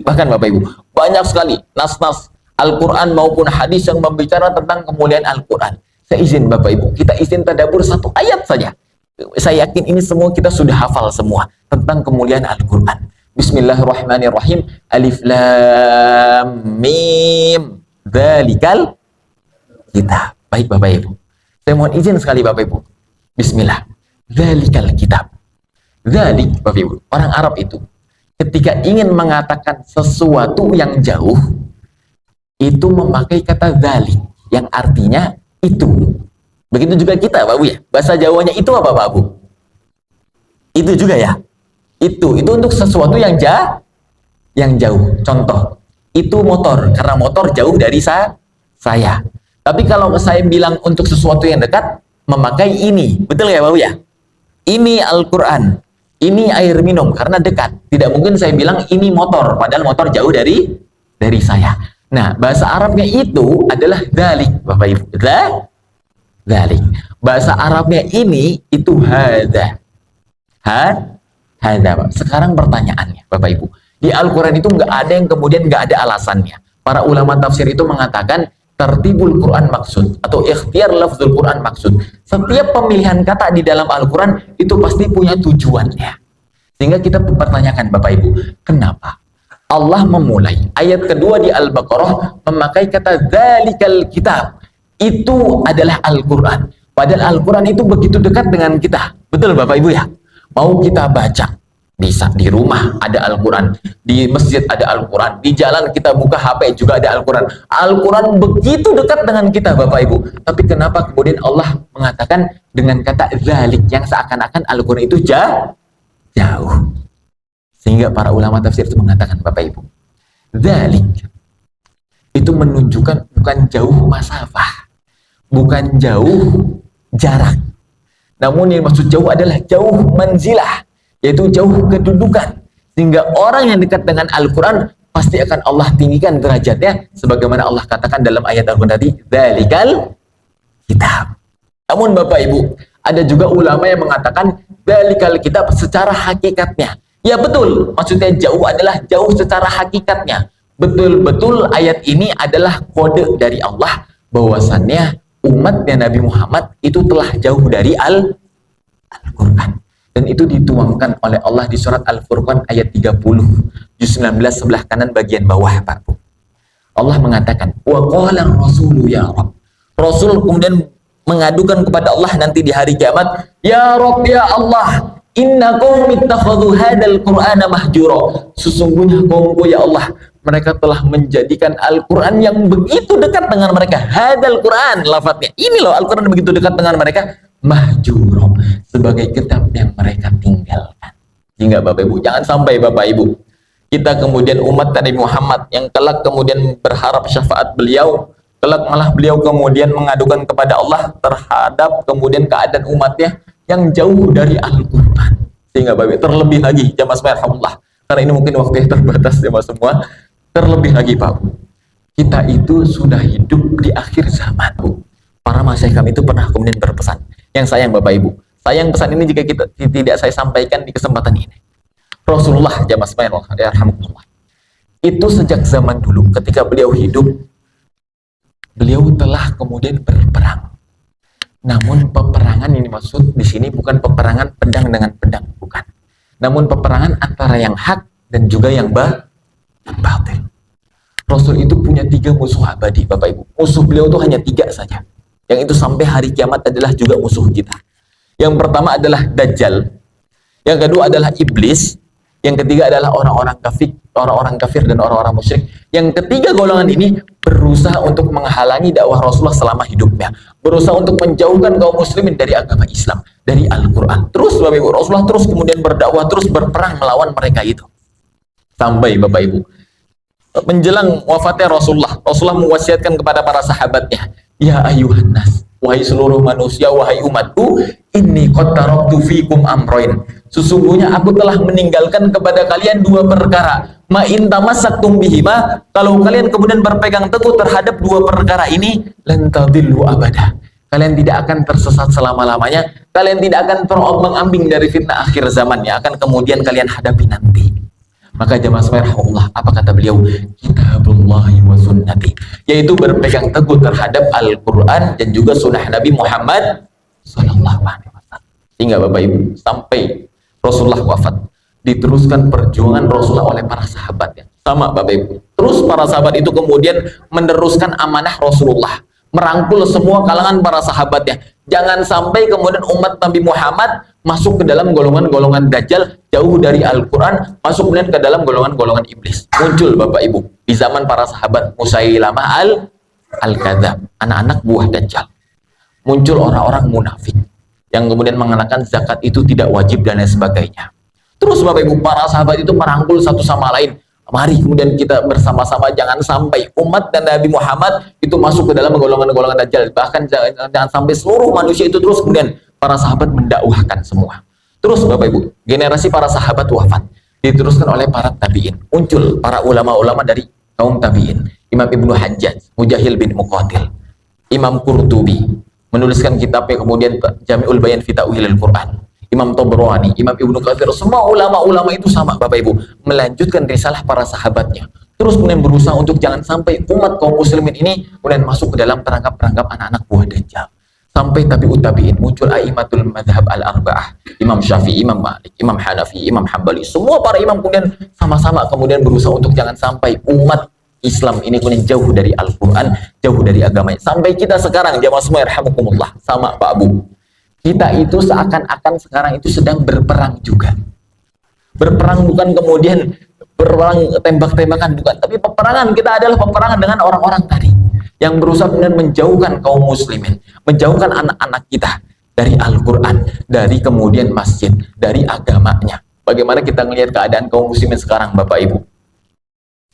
Bahkan Bapak Ibu, banyak sekali nas-nas Al-Quran maupun hadis yang membicara tentang kemuliaan Al-Quran. Saya izin Bapak Ibu, kita izin tadabbur satu ayat saja. Saya yakin ini semua kita sudah hafal semua tentang kemuliaan Al-Quran. Bismillahirrahmanirrahim. Alif Lam Mim. Dzalikal kitab. Baik Bapak Ibu, saya mohon izin sekali Bapak Ibu. Bismillah. Dzalikal kitab. Dzalik Bapak Ibu, orang Arab itu ketika ingin mengatakan sesuatu yang jauh, itu memakai kata dzalik yang artinya itu. Begitu juga kita Pak Bu ya. Bahasa Jawanya itu apa Pak Bu? Itu juga ya. Itu untuk sesuatu yang jauh. Contoh, itu motor karena motor jauh dari saya. Tapi kalau saya bilang untuk sesuatu yang dekat, memakai ini. Betul ya Pak Bu ya? Ini Al-Quran, ini air minum karena dekat. Tidak mungkin saya bilang ini motor padahal motor jauh dari saya. Nah, bahasa Arabnya itu adalah dzalik, Bapak Ibu. Dzalik. Bahasa Arabnya ini itu hadza. Hadza, Pak. Sekarang pertanyaannya, Bapak Ibu. Di Al-Qur'an itu nggak ada yang kemudian nggak ada alasannya. Para ulama tafsir itu mengatakan tertibul Quran maksud atau ikhtiar lafzul Quran maksud. Setiap pemilihan kata di dalam Al-Quran itu pasti punya tujuannya. Sehingga kita pertanyakan Bapak Ibu, kenapa Allah memulai ayat kedua di Al-Baqarah memakai kata dzalikal kitab? Itu adalah Al-Quran. Padahal Al-Quran itu begitu dekat dengan kita. Betul Bapak Ibu ya? Mau kita baca, bisa di rumah ada Al-Quran, di masjid ada Al-Quran, di jalan kita buka HP juga ada Al-Quran. Al-Quran begitu dekat dengan kita Bapak Ibu. Tapi kenapa kemudian Allah mengatakan dengan kata dzalik yang seakan-akan Al-Quran itu jauh. Sehingga para ulama tafsir itu mengatakan Bapak Ibu, dzalik itu menunjukkan bukan jauh masafah, bukan jauh jarak. Namun yang maksud jauh adalah jauh manzilah, yaitu jauh kedudukan. Sehingga orang yang dekat dengan Al-Quran pasti akan Allah tinggikan derajatnya, sebagaimana Allah katakan dalam ayat Al-Quran tadi, dzalikal kitab. Namun Bapak Ibu, ada juga ulama yang mengatakan dzalikal kitab secara hakikatnya. Ya betul, maksudnya jauh adalah jauh secara hakikatnya. Betul-betul ayat ini adalah kode dari Allah bahwasannya umatnya Nabi Muhammad itu telah jauh dari Al-Quran. Dan itu dituangkan oleh Allah di surat Al-Furqan ayat 30, juz 19 sebelah kanan bagian bawah Pak Bu. Allah mengatakan, wa qala ar-rasulu ya Rabb. Rasul kemudian mengadukan kepada Allah nanti di hari kiamat, ya Rabb ya Allah, inna qaumi ittakhadhu hadzal qur'ana mahjura. Sesungguhnya kaumku ya Allah, mereka telah menjadikan Al-Quran yang begitu dekat dengan mereka. Hadal Quran, lafadznya. Ini loh Al-Quran begitu dekat dengan mereka. Mahjuro, sebagai kitab yang mereka tinggalkan. Sehingga Bapak Ibu, jangan sampai Bapak Ibu, kita kemudian umat Nabi Muhammad yang kelak kemudian berharap syafaat beliau, kelak malah beliau kemudian mengadukan kepada Allah terhadap kemudian keadaan umatnya yang jauh dari Al-Quran. Sehingga Bapak Ibu, terlebih lagi, jamaah subhanallah, karena ini mungkin waktu yang terbatas jamaah semua. Terlebih lagi Pak Bu, kita itu sudah hidup di akhir zaman Bu. Para masyayikh kami itu pernah kemudian berpesan. Yang sayang Bapak Ibu, sayang pesan ini jika kita tidak saya sampaikan di kesempatan ini. Rasulullah jamaah subhanallah, yarhamukumullah, itu sejak zaman dulu ketika beliau hidup, beliau telah kemudian berperang. Namun peperangan ini maksud di sini bukan peperangan pedang dengan pedang, bukan. Namun peperangan antara yang hak dan juga yang batil. Rasul itu punya 3 musuh abadi Bapak Ibu. Musuh beliau itu hanya 3 saja. Yang itu sampai hari kiamat adalah juga musuh kita. Yang pertama adalah Dajjal. Yang kedua adalah Iblis. Yang ketiga adalah orang-orang kafir dan orang-orang musyrik. Yang ketiga golongan ini berusaha untuk menghalangi dakwah Rasulullah selama hidupnya. Berusaha untuk menjauhkan kaum muslimin dari agama Islam, dari Al-Quran. Terus Bapak Ibu, Rasulullah terus kemudian berdakwah, terus berperang melawan mereka itu. Sampai Bapak Ibu, menjelang wafatnya Rasulullah mewasiatkan kepada para sahabatnya, ya ayuhan nas, wahai seluruh manusia, wahai umatku, inni qad taraktu fikum amroin. Sesungguhnya aku telah meninggalkan kepada kalian 2 perkara. Ma in tamassaktum bihima, kalau kalian kemudian berpegang teguh terhadap 2 perkara ini, lan tadillu abada. Kalian tidak akan tersesat selama-lamanya. Kalian tidak akan terombang-ambing dari fitnah akhir zaman yang akan kemudian kalian hadapi nanti. Maka jamaah subhanallah, apa kata beliau? Kitabullahi wa sunnati, yaitu berpegang teguh terhadap Al-Quran dan juga sunnah Nabi Muhammad sallallahu alaihi wasallam. Sehingga Bapak Ibu, sampai Rasulullah wafat, diteruskan perjuangan Rasulullah oleh para sahabatnya. Sama Bapak Ibu. Terus para sahabat itu kemudian meneruskan amanah Rasulullah, merangkul semua kalangan para sahabatnya. Jangan sampai kemudian umat Nabi Muhammad masuk ke dalam golongan-golongan Dajjal, jauh dari Al-Quran, masuk kemudian ke dalam golongan-golongan iblis. Muncul Bapak Ibu di zaman para sahabat Musailamah al-Kadzab, anak-anak buah Dajjal. Muncul orang-orang munafik yang kemudian mengatakan zakat itu tidak wajib dan lain sebagainya. Terus Bapak Ibu, para sahabat itu merangkul satu sama lain. Mari kemudian kita bersama-sama jangan sampai umat dan Nabi Muhammad itu masuk ke dalam golongan-golongan Dajjal. Bahkan jangan sampai seluruh manusia itu terus kemudian para sahabat mendakwahkan semua. Terus Bapak Ibu, generasi para sahabat wafat, diteruskan oleh para tabi'in. Muncul para ulama-ulama dari kaum tabi'in, Imam Ibnu Hajjaj, Mujahil bin Muqatil, Imam Qurtubi menuliskan kitabnya, kemudian Jami'ul Bayan fi Ta'wilil Quran, Imam Tabrani, Imam Ibnu Katsir, semua ulama-ulama itu sama Bapak Ibu, melanjutkan risalah para sahabatnya. Terus kemudian berusaha untuk jangan sampai umat kaum muslimin ini kemudian masuk ke dalam perangkap-perangkap anak-anak buah Dajjal. Sampai tabi'ut tabi'in muncul a'immatul madhab al-arba'ah, Imam Syafi'i, Imam Malik, Imam Hanafi, Imam Hambali, semua para imam kemudian sama-sama kemudian berusaha untuk jangan sampai umat Islam ini kemudian jauh dari Al-Quran, jauh dari agamanya. Sampai kita sekarang, jamaah semua yarhamukumullah, sama Pak Abu, kita itu seakan-akan sekarang itu sedang berperang juga. Berperang bukan kemudian berperang tembak-tembakan, bukan, tapi peperangan kita adalah peperangan dengan orang-orang tadi yang berusaha kemudian menjauhkan kaum muslimin, menjauhkan anak-anak kita dari Al-Quran, dari kemudian masjid, dari agamanya. Bagaimana kita melihat keadaan kaum muslimin sekarang, Bapak Ibu?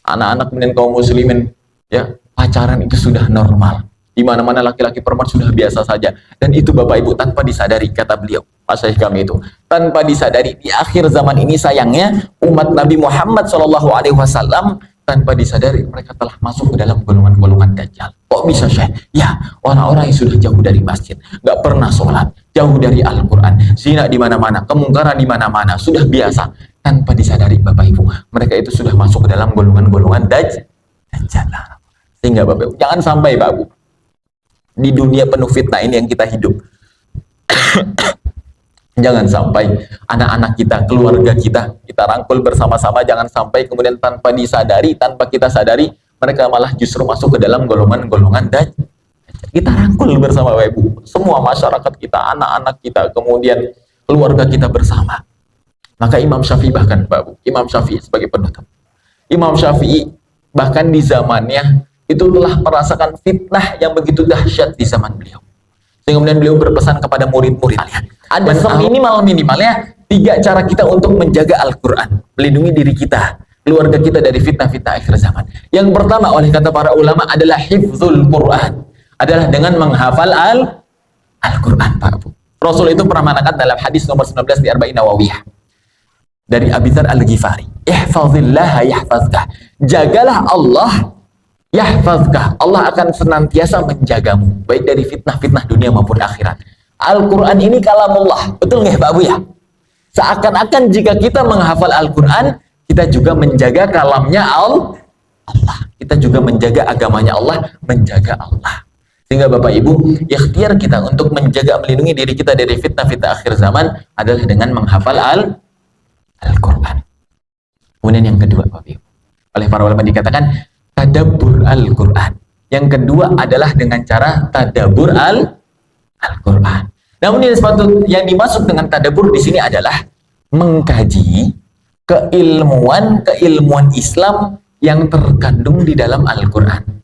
Anak-anak kemudian kaum muslimin, ya, pacaran itu sudah normal. Di mana-mana laki-laki perempuan sudah biasa saja. Dan itu Bapak Ibu tanpa disadari, kata beliau, Pak Syekh kami itu, tanpa disadari di akhir zaman ini sayangnya umat Nabi Muhammad SAW tanpa disadari mereka telah masuk ke dalam golongan-golongan Dajjal. Kok bisa Syekh? Ya, orang-orang yang sudah jauh dari masjid, nggak pernah sholat, jauh dari Al-Quran, zina di mana-mana, kemungkaran di mana-mana, sudah biasa. Tanpa disadari Bapak Ibu, mereka itu sudah masuk ke dalam golongan-golongan Dajjal. Sehingga Bapak Ibu, jangan sampai Bapak Ibu, di dunia penuh fitnah ini yang kita hidup, jangan sampai anak-anak kita, keluarga kita rangkul bersama-sama, jangan sampai kemudian tanpa disadari, tanpa kita sadari, mereka malah justru masuk ke dalam golongan-golongan Dajjal. Kita rangkul bersama Bapak Ibu, semua masyarakat kita, anak-anak kita, kemudian keluarga kita bersama. Maka Imam Syafi'i bahkan Bapak Ibu, Imam Syafi'i sebagai penutup, Imam Syafi'i bahkan di zamannya itu telah merasakan fitnah yang begitu dahsyat di zaman beliau. Sehingga kemudian beliau berpesan kepada murid-muridnya, ada seminimal-minimalnya 3 cara kita untuk menjaga Al-Quran, melindungi diri kita, keluarga kita dari fitnah-fitnah akhir zaman. Yang pertama oleh kata para ulama adalah hifzul Quran, adalah dengan menghafal Al-Quran, Pak Abu. Rasul itu pernah mengatakan dalam hadis nomor 19 di Arba'in Nawawiyah dari Abi Dzar Al-Ghifari, ihfazillaha yahfazkah, jagalah Allah, yahfazkah, Allah akan senantiasa menjagamu, baik dari fitnah-fitnah dunia maupun akhirat. Al-Quran ini kalamullah, betul nggak Pak Abu ya? Seakan-akan jika kita menghafal Al-Quran, kita juga menjaga kalamnya Allah, kita juga menjaga agamanya Allah, menjaga Allah. Sehingga Bapak Ibu, ikhtiar kita untuk menjaga, melindungi diri kita dari fitnah-fitnah akhir zaman adalah dengan menghafal Al-Quran. Kemudian yang kedua Bapak Ibu, oleh para ulama dikatakan tadabbur Al-Quran. Yang kedua adalah dengan cara tadabbur Al-Quran. Namun yang dimaksud dengan tadabbur di sini adalah mengkaji keilmuan Islam yang terkandung di dalam Al-Quran.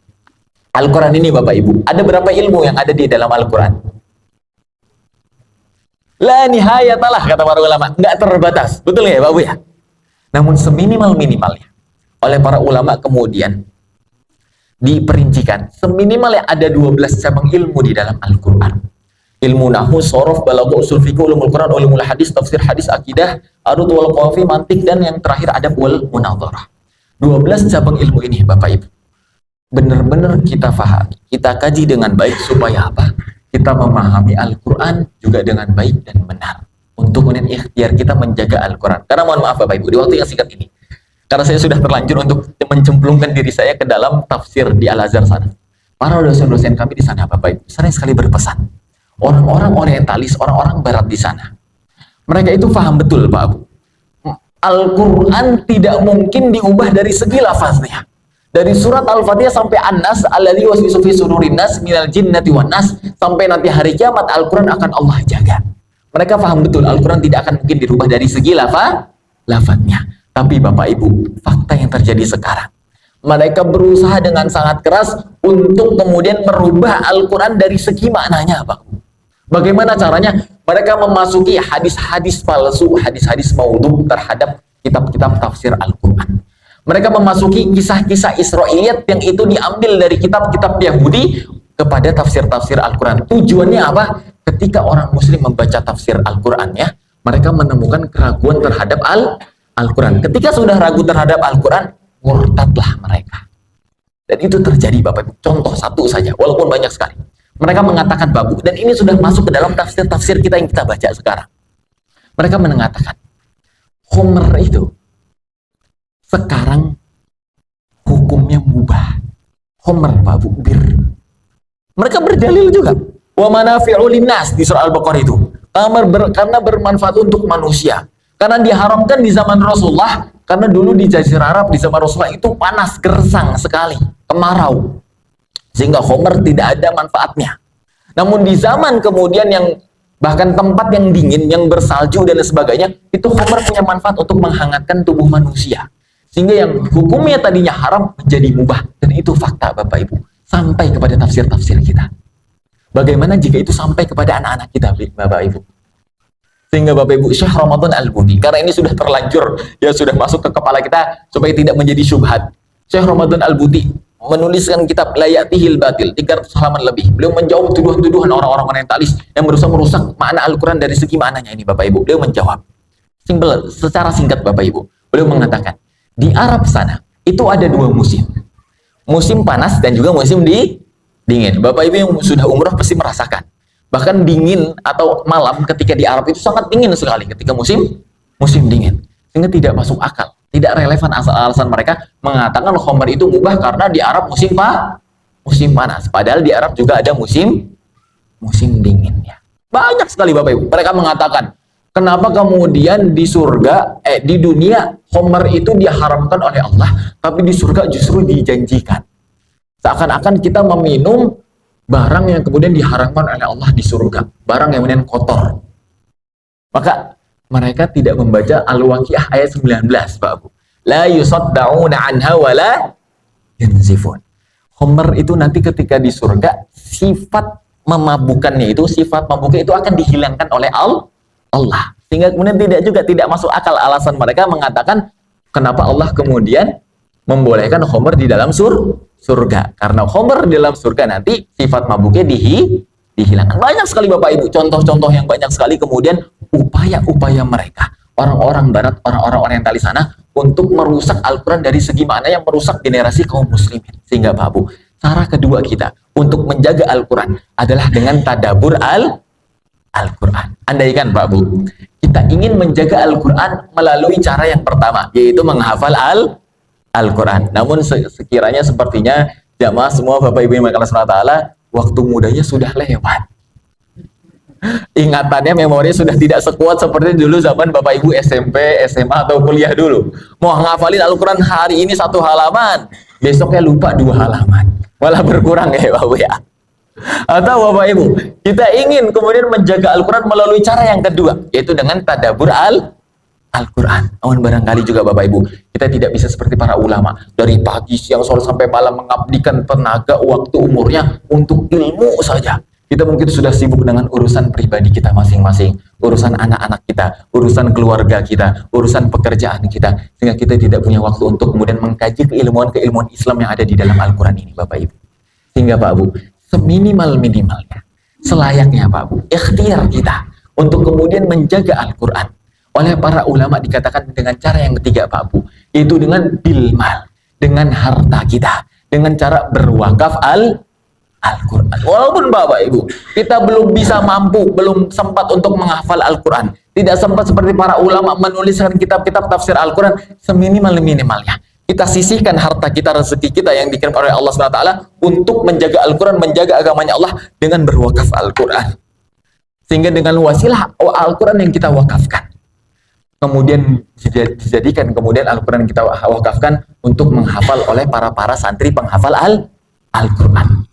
Al-Quran ini Bapak Ibu, ada berapa ilmu yang ada di dalam Al-Quran? La nihayatalah kata para ulama, nggak terbatas, betul ya Bapak Ibu ya? Namun seminimal-minimalnya oleh para ulama kemudian diperincikan, seminimalnya ada 12 cabang ilmu di dalam Al-Quran. Ilmu nahwu, shorof, balaghah, usul fikih, ulumul Quran, ulumul hadis, tafsir hadis, akidah, arud wal qawafi, mantik, dan yang terakhir adab wal munadharah. 12 cabang ilmu ini Bapak Ibu benar-benar kita fahami, kita kaji dengan baik supaya apa? Kita memahami Al-Quran juga dengan baik dan benar untuk kemudian ikhtiar kita menjaga Al-Quran. Karena mohon maaf Bapak Ibu, di waktu yang singkat ini, karena saya sudah terlanjur untuk mencemplungkan diri saya ke dalam tafsir di Al-Azhar sana. Para dosen-dosen kami di sana Bapak Ibu sering sekali berpesan, orang-orang orientalis, orang-orang barat di sana, mereka itu paham betul Pak Abu, Al-Quran tidak mungkin diubah dari segi lafaznya. Dari surat Al-Fatihah sampai An-Nas, alladzi waswisu fi sudurin nas minal jinnati wan nas, sampai nanti hari kiamat Al-Quran akan Allah jaga. Mereka paham betul Al-Quran tidak akan mungkin dirubah dari segi lafaznya. Tapi Bapak Ibu, fakta yang terjadi sekarang, mereka berusaha dengan sangat keras untuk kemudian merubah Al-Quran dari segi maknanya Pak. Bagaimana caranya? Mereka memasuki hadis-hadis palsu, hadis-hadis maudhu terhadap kitab-kitab tafsir Al-Quran. Mereka memasuki kisah-kisah Israiliyat yang itu diambil dari kitab-kitab Yahudi kepada tafsir-tafsir Al-Quran. Tujuannya apa? Ketika orang muslim membaca tafsir Al-Quran ya, mereka menemukan keraguan terhadap Al-Quran. Ketika sudah ragu terhadap Al-Quran, murtadlah mereka. Dan itu terjadi Bapak Ibu. Contoh satu saja, walaupun banyak sekali. Mereka mengatakan Bapak Ibu, dan ini sudah masuk ke dalam tafsir-tafsir kita yang kita baca sekarang. Mereka mengatakan, Homer itu sekarang hukumnya mubah. Homer Bapak Ibu, mereka berdalil juga. Wa manafi'u linnas di surah Al-Baqarah itu. Karena bermanfaat untuk manusia. Karena diharamkan di zaman Rasulullah, karena dulu di Jazirah Arab di zaman Rasulullah itu panas, gersang sekali, kemarau. Sehingga Homer tidak ada manfaatnya. Namun di zaman kemudian yang bahkan tempat yang dingin, yang bersalju dan sebagainya, itu Homer punya manfaat untuk menghangatkan tubuh manusia. Sehingga yang hukumnya tadinya haram menjadi mubah. Dan itu fakta Bapak Ibu. Sampai kepada tafsir-tafsir kita. Bagaimana jika itu sampai kepada anak-anak kita Bapak Ibu? Sehingga Bapak Ibu, Syekh Ramadan Al-Buti, karena ini sudah terlanjur, ya sudah masuk ke kepala kita supaya tidak menjadi syubhat. Syekh Ramadan Al-Buti menuliskan kitab Layatihil Batil 300 halaman lebih. Beliau menjawab tuduhan-tuduhan orang-orang orientalis yang berusaha merusak makna Al-Quran dari segi maknanya ini Bapak Ibu. Beliau menjawab secara singkat Bapak Ibu. Beliau mengatakan, di Arab sana itu ada dua musim. Musim panas dan juga musim dingin. Bapak Ibu yang sudah umroh pasti merasakan. Bahkan dingin atau malam ketika di Arab itu sangat dingin sekali ketika musim dingin. Sehingga tidak masuk akal. Tidak relevan alasan mereka mengatakan Homer itu mubah karena di Arab musim panas. Padahal di Arab juga ada musim dingin ya. Banyak sekali Bapak Ibu. Mereka mengatakan, kenapa kemudian di surga, di dunia Homer itu diharamkan oleh Allah, tapi di surga justru dijanjikan. Seakan-akan kita meminum barang yang kemudian diharamkan oleh Allah di surga. Barang yang kemudian kotor. Maka mereka tidak membaca Al-Waqiah ayat 19, Pak Bu. La yusadda'una anha wa la yanzifun. Homer itu nanti ketika di surga, sifat memabukannya itu, sifat mabuknya itu akan dihilangkan oleh Allah. Sehingga kemudian tidak masuk akal alasan mereka mengatakan kenapa Allah kemudian membolehkan Homer di dalam surga. Karena Homer di dalam surga nanti sifat mabuknya dihilangkan. Banyak sekali Bapak Ibu, contoh-contoh yang banyak sekali kemudian upaya-upaya mereka, orang-orang barat, orang-orang orientalis sana untuk merusak Al-Quran dari segi makna yang merusak generasi kaum muslimin. Sehingga Bapak Ibu, cara kedua kita untuk menjaga Al-Quran adalah dengan tadabur Al-Quran. Andaikan Pak Bu, kita ingin menjaga Al-Quran melalui cara yang pertama, yaitu menghafal Al-Quran. Namun sekiranya sepertinya jamaah semua Bapak Ibu yang Allah SWT, waktu mudanya sudah lewat. Ingatannya, memorinya sudah tidak sekuat seperti dulu zaman Bapak Ibu SMP, SMA atau kuliah dulu. Mau ngafalin Al-Quran hari ini 1 halaman, besoknya lupa 2 halaman. Malah berkurang ya Bapak Ibu ya. Atau Bapak Ibu, kita ingin kemudian menjaga Al-Quran melalui cara yang kedua, yaitu dengan tadabur Al-Quran. Namun barangkali juga Bapak Ibu, kita tidak bisa seperti para ulama, dari pagi, siang, sore sampai malam mengabdikan tenaga, waktu, umurnya untuk ilmu saja. Kita mungkin sudah sibuk dengan urusan pribadi kita masing-masing, urusan anak-anak kita, urusan keluarga kita, urusan pekerjaan kita, sehingga kita tidak punya waktu untuk kemudian mengkaji keilmuan Islam yang ada di dalam Al-Quran ini Bapak Ibu. Sehingga Pak Bu, seminimal-minimalnya, selayaknya Pak Bu, ikhtiar kita untuk kemudian menjaga Al-Quran. Oleh para ulama dikatakan dengan cara yang ketiga Pak Bu, yaitu dengan bilmal, dengan harta kita, dengan cara berwakaf Al-Quran. Walaupun Bapak Ibu, kita belum bisa mampu, belum sempat untuk menghafal Al-Quran, tidak sempat seperti para ulama menuliskan kitab-kitab tafsir Al-Quran, seminimal-minimalnya kita sisihkan harta kita, rezeki kita yang dikirim oleh Allah SWT untuk menjaga Al-Quran, menjaga agamanya Allah dengan berwakaf Al-Quran. Sehingga dengan wasilah Al-Quran yang kita wakafkan, kemudian dijadikan kemudian Al-Quran kita wakafkan untuk menghafal oleh para santri penghafal Al-Quran.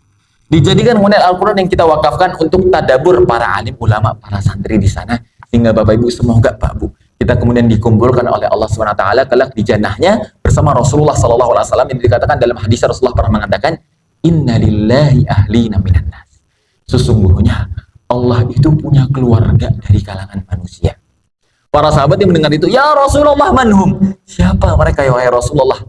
Dijadikan kemudian Al-Quran yang kita wakafkan untuk tadabur para alim ulama, para santri di sana. Sehingga Bapak Ibu, semoga Pak Bu, kita kemudian dikumpulkan oleh Allah SWT kelak di jannahnya bersama Rasulullah SAW, yang dikatakan dalam hadis Rasulullah pernah mengatakan, Inna lillahi ahlina minan nas. Sesungguhnya Allah itu punya keluarga dari kalangan manusia. Para sahabat yang mendengar itu, ya Rasulullah manhum. Siapa mereka ya wahai Rasulullah?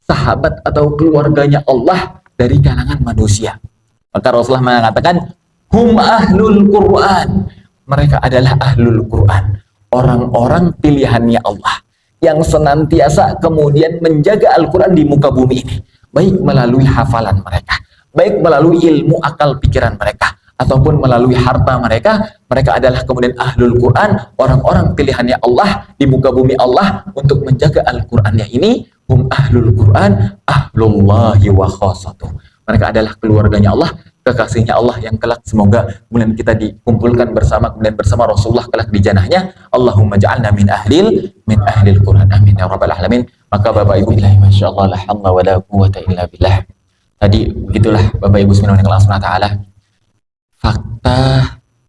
Sahabat atau keluarganya Allah dari kalangan manusia. Maka Rasulullah mengatakan, hum ahlul Quran. Mereka adalah ahlul Quran. Orang-orang pilihannya Allah yang senantiasa kemudian menjaga Al-Quran di muka bumi ini. baik melalui hafalan mereka, baik melalui ilmu akal pikiran mereka, ataupun melalui harta mereka. Mereka adalah kemudian ahlul Quran, orang-orang pilihannya Allah di muka bumi Allah untuk menjaga Al-Qurannya ini. Hum ahlul Quran, ahlullahi wa khasatuh. Mereka adalah keluarganya Allah, kekasihnya Allah yang kelak semoga kemudian kita dikumpulkan bersama kemudian bersama Rasulullah kelak di janahnya. Allahumma ja'alna min ahlil Quran, amin ya rabbal alamin. Maka Bapak Ibu, masya Allah, la hawla wa la quwwata illa billah. Tadi begitulah Bapak Ibu sekalian Allah Subhanahu wa taala, fakta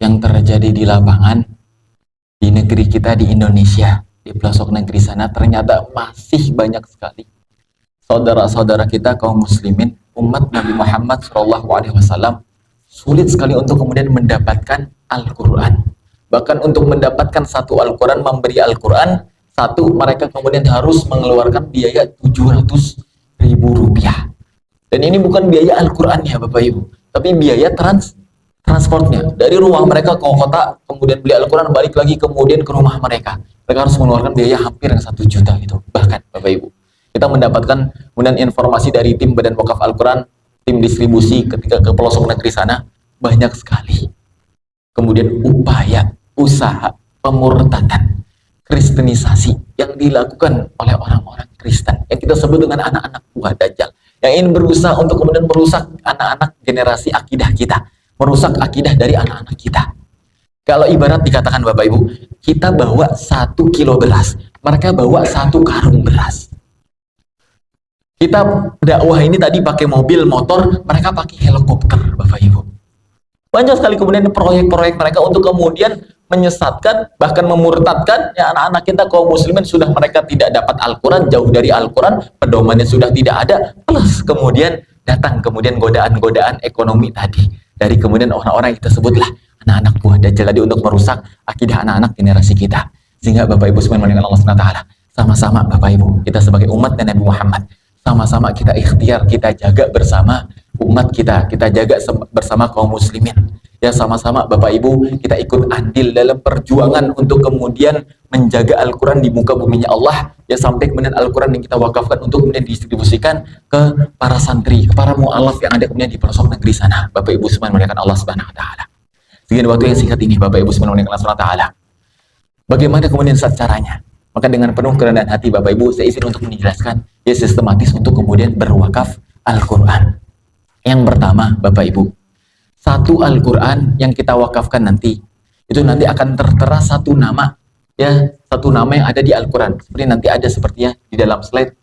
yang terjadi di lapangan di negeri kita, di Indonesia, di pelosok negeri sana, ternyata masih banyak sekali saudara-saudara kita kaum muslimin umat Nabi Muhammad SAW sulit sekali untuk kemudian mendapatkan Al-Quran. Bahkan untuk mendapatkan satu Al-Quran, memberi Al-Quran satu, mereka kemudian harus mengeluarkan biaya 700.000 rupiah. Dan ini bukan biaya Al-Quran ya Bapak Ibu, tapi biaya transportnya dari rumah mereka ke kota, kemudian beli Al-Quran, balik lagi kemudian ke rumah mereka. Mereka harus mengeluarkan biaya hampir 1 juta itu. Bahkan Bapak Ibu, kita mendapatkan kemudian informasi dari tim Badan Wakaf Al-Quran, tim distribusi ketika ke pelosok negeri sana, banyak sekali kemudian upaya, usaha pemurtadan, kristenisasi yang dilakukan oleh orang-orang Kristen yang kita sebut dengan anak-anak buah Dajjal, yang ingin berusaha untuk kemudian merusak anak-anak generasi akidah kita, merusak akidah dari anak-anak kita. Kalau ibarat dikatakan Bapak Ibu, kita bawa 1 kilo beras, mereka bawa 1 karung beras. Kita dakwah ini tadi pakai mobil, motor, mereka pakai helikopter, Bapak Ibu. Banyak sekali kemudian proyek-proyek mereka untuk kemudian menyesatkan, bahkan memurtadkan ya anak-anak kita kaum muslimin. Sudah mereka tidak dapat Al-Quran, jauh dari Al-Quran, pedomannya sudah tidak ada, plus kemudian datang kemudian godaan-godaan ekonomi tadi dari kemudian orang-orang yang kita sebutlah anak-anak buah Dajjal tadi untuk merusak akidah anak-anak generasi kita. Sehingga Bapak Ibu semua yang Allah SWT, sama-sama Bapak Ibu, kita sebagai umat Nabi Muhammad, sama-sama kita ikhtiar, kita jaga bersama umat kita jaga bersama kaum muslimin. Ya sama-sama Bapak Ibu, kita ikut andil dalam perjuangan untuk kemudian menjaga Al-Quran di muka buminya Allah. Ya sampai kemudian Al-Quran yang kita wakafkan untuk kemudian didistribusikan ke para santri, ke para mu'alaf yang ada kemudian di pelosok negeri sana. Bapak Ibu semua muliakan Allah Subhanahu wa taala. Dengan waktu yang singkat ini Bapak Ibu semua muliakan Allah Subhanahu wa taala, bagaimana kemudian caranya? Maka dengan penuh kerendahan hati Bapak Ibu, saya izin untuk menjelaskan ya sistematis untuk kemudian berwakaf Al-Quran. Yang pertama Bapak Ibu, satu Al-Quran yang kita wakafkan nanti, itu nanti akan tertera satu nama, ya satu nama yang ada di Al-Quran. Seperti nanti ada sepertinya di dalam slide.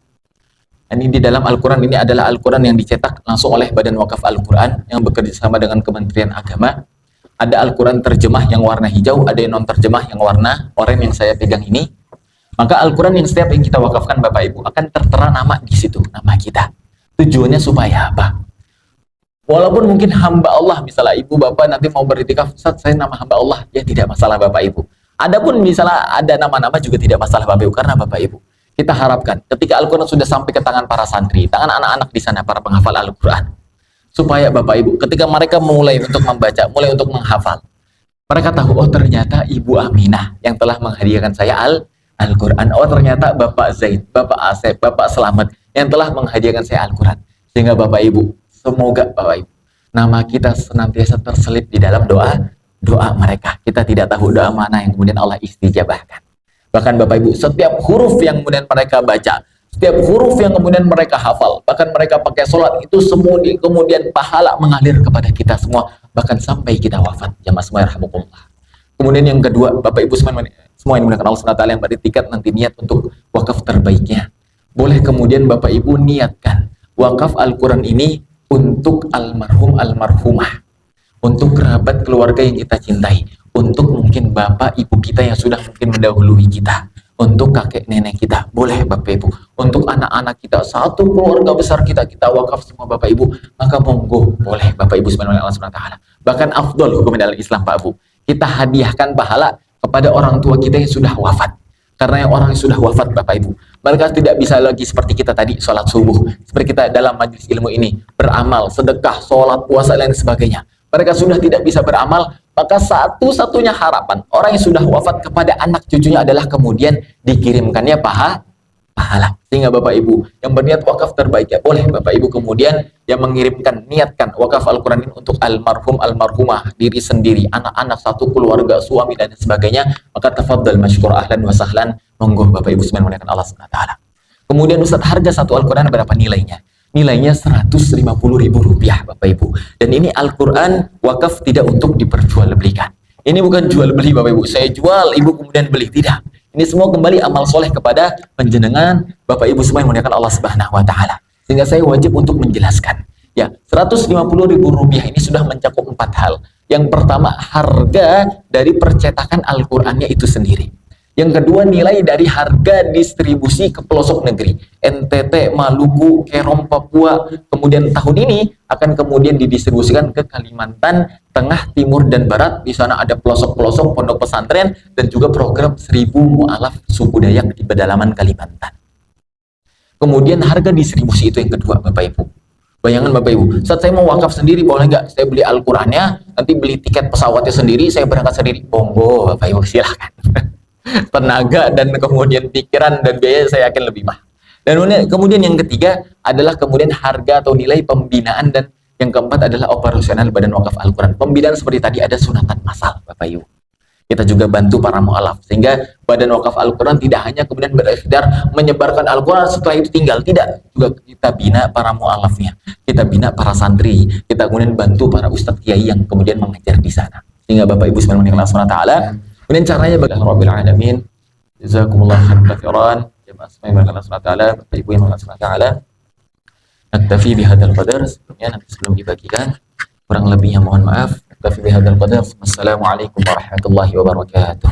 Ini di dalam Al-Quran ini adalah Al-Quran yang dicetak langsung oleh Badan Wakaf Al-Quran yang bekerja sama dengan Kementerian Agama. Ada Al-Quran terjemah yang warna hijau, ada yang non terjemah yang warna oranye yang saya pegang ini. Maka Al-Quran yang setiap yang kita wakafkan Bapak Ibu akan tertera nama di situ, nama kita. Tujuannya supaya apa? Walaupun mungkin hamba Allah, misalnya ibu bapak nanti mau beritikaf, Ustaz saya nama hamba Allah, ya tidak masalah Bapak Ibu. Adapun misalnya ada nama-nama juga tidak masalah Bapak Ibu, karena Bapak Ibu kita harapkan ketika Al-Quran sudah sampai ke tangan para santri, tangan anak-anak di sana, para penghafal Al-Quran, supaya Bapak Ibu ketika mereka mulai untuk membaca, mulai untuk menghafal, mereka tahu, oh ternyata Ibu Aminah yang telah menghadiahkan saya Al-Quran. Oh ternyata Bapak Zaid, Bapak Asep, Bapak Selamat yang telah menghadiahkan saya Al-Quran. Sehingga Bapak Ibu, semoga Bapak Ibu, nama kita senantiasa terselip di dalam doa mereka. Kita tidak tahu doa mana yang kemudian Allah istijabahkan. Bahkan Bapak Ibu, setiap huruf yang kemudian mereka baca, setiap huruf yang kemudian mereka hafal, bahkan mereka pakai sholat, itu semua kemudian pahala mengalir kepada kita semua, bahkan sampai kita wafat. Jamaah semua yarhamukumullah. Kemudian yang kedua, Bapak Ibu semua yang menggunakan Allah SWT yang beretikat nanti niat untuk wakaf terbaiknya. Boleh kemudian Bapak Ibu niatkan wakaf Al-Quran ini untuk almarhum almarhumah, untuk kerabat keluarga yang kita cintai, untuk mungkin bapak ibu kita yang sudah mungkin mendahului kita, untuk kakek nenek kita, boleh Bapak Ibu, untuk anak-anak kita, satu keluarga besar kita wakaf semua Bapak Ibu, maka monggo boleh Bapak Ibu subhanahu wa ta'ala. Bahkan afdol hukum dalam Islam Pak Ibu, kita hadiahkan pahala kepada orang tua kita yang sudah wafat. Karena yang orang yang sudah wafat Bapak Ibu, mereka tidak bisa lagi seperti kita tadi sholat subuh, seperti kita dalam majelis ilmu ini beramal, sedekah, sholat, puasa dan sebagainya. Mereka sudah tidak bisa beramal, maka satu-satunya harapan orang yang sudah wafat kepada anak cucunya adalah kemudian dikirimkannya pahala. Sehingga Bapak Ibu yang berniat wakaf terbaik ya boleh Bapak Ibu kemudian yang mengirimkan, niatkan wakaf Al-Quran ini untuk almarhum almarhumah, diri sendiri, anak-anak, satu keluarga, suami dan sebagainya, maka tafadhal masykur ahlan wa sahlan, monggo Bapak Ibu sekalian muliakan Allah Subhanahu wa taala. Kemudian Ustaz, harga satu Al-Quran berapa nilainya? Nilainya Rp150.000 Bapak Ibu. Dan ini Al-Quran wakaf tidak untuk diperjualbelikan. Ini bukan jual beli Bapak Ibu, saya jual, Ibu kemudian beli, tidak. Ini semua kembali amal soleh kepada penjenengan Bapak Ibu semua yang memuliakan Allah Subhanahu wa taala. Sehingga saya wajib untuk menjelaskan. Ya, Rp150.000 ini sudah mencakup 4 hal. Yang pertama, harga dari percetakan Al-Qur'annya itu sendiri. Yang kedua, nilai dari harga distribusi ke pelosok negeri. NTT, Maluku, Kerom, Papua. Kemudian tahun ini akan kemudian didistribusikan ke Kalimantan Tengah, Timur, dan Barat. Di sana ada pelosok-pelosok pondok pesantren dan juga program 1000 mu'alaf suku Dayak di pedalaman Kalimantan. Kemudian harga distribusi itu yang kedua Bapak Ibu. Bayangan Bapak Ibu, saat saya mau wakaf sendiri boleh nggak? Saya beli Al-Qur'annya, nanti beli tiket pesawatnya sendiri, saya berangkat sendiri. Monggo Bapak Ibu, silahkan. Tenaga dan kemudian pikiran dan biaya saya yakin lebih mahal. Dan kemudian yang ketiga adalah kemudian harga atau nilai pembinaan, dan yang keempat adalah operasional Badan Wakaf Al-Quran. Pembinaan seperti tadi ada sunatan massal Bapak Ibu. Kita juga bantu para mu'alaf sehingga Badan Wakaf Al-Quran tidak hanya kemudian berikhtiar menyebarkan Al-Quran setelah itu tinggal, tidak. Juga kita bina para mu'alafnya, kita bina para santri, kita kemudian bantu para ustadz kiai yang kemudian mengajar di sana. Sehingga Bapak Ibu sekalian Allah SWT. Kemudian caranya bagaimana? Rabbil alamin. Jazakumullah khairan. Jemaah sekalian Allah SWT, Bapak Ibu yang Allah SWT. Naktafi bihadzal qadar. Sebelumnya nanti sebelum dibagikan, kurang lebihnya mohon maaf. Naktafi bihadzal qadar. Wassalamualaikum warahmatullahi wabarakatuh.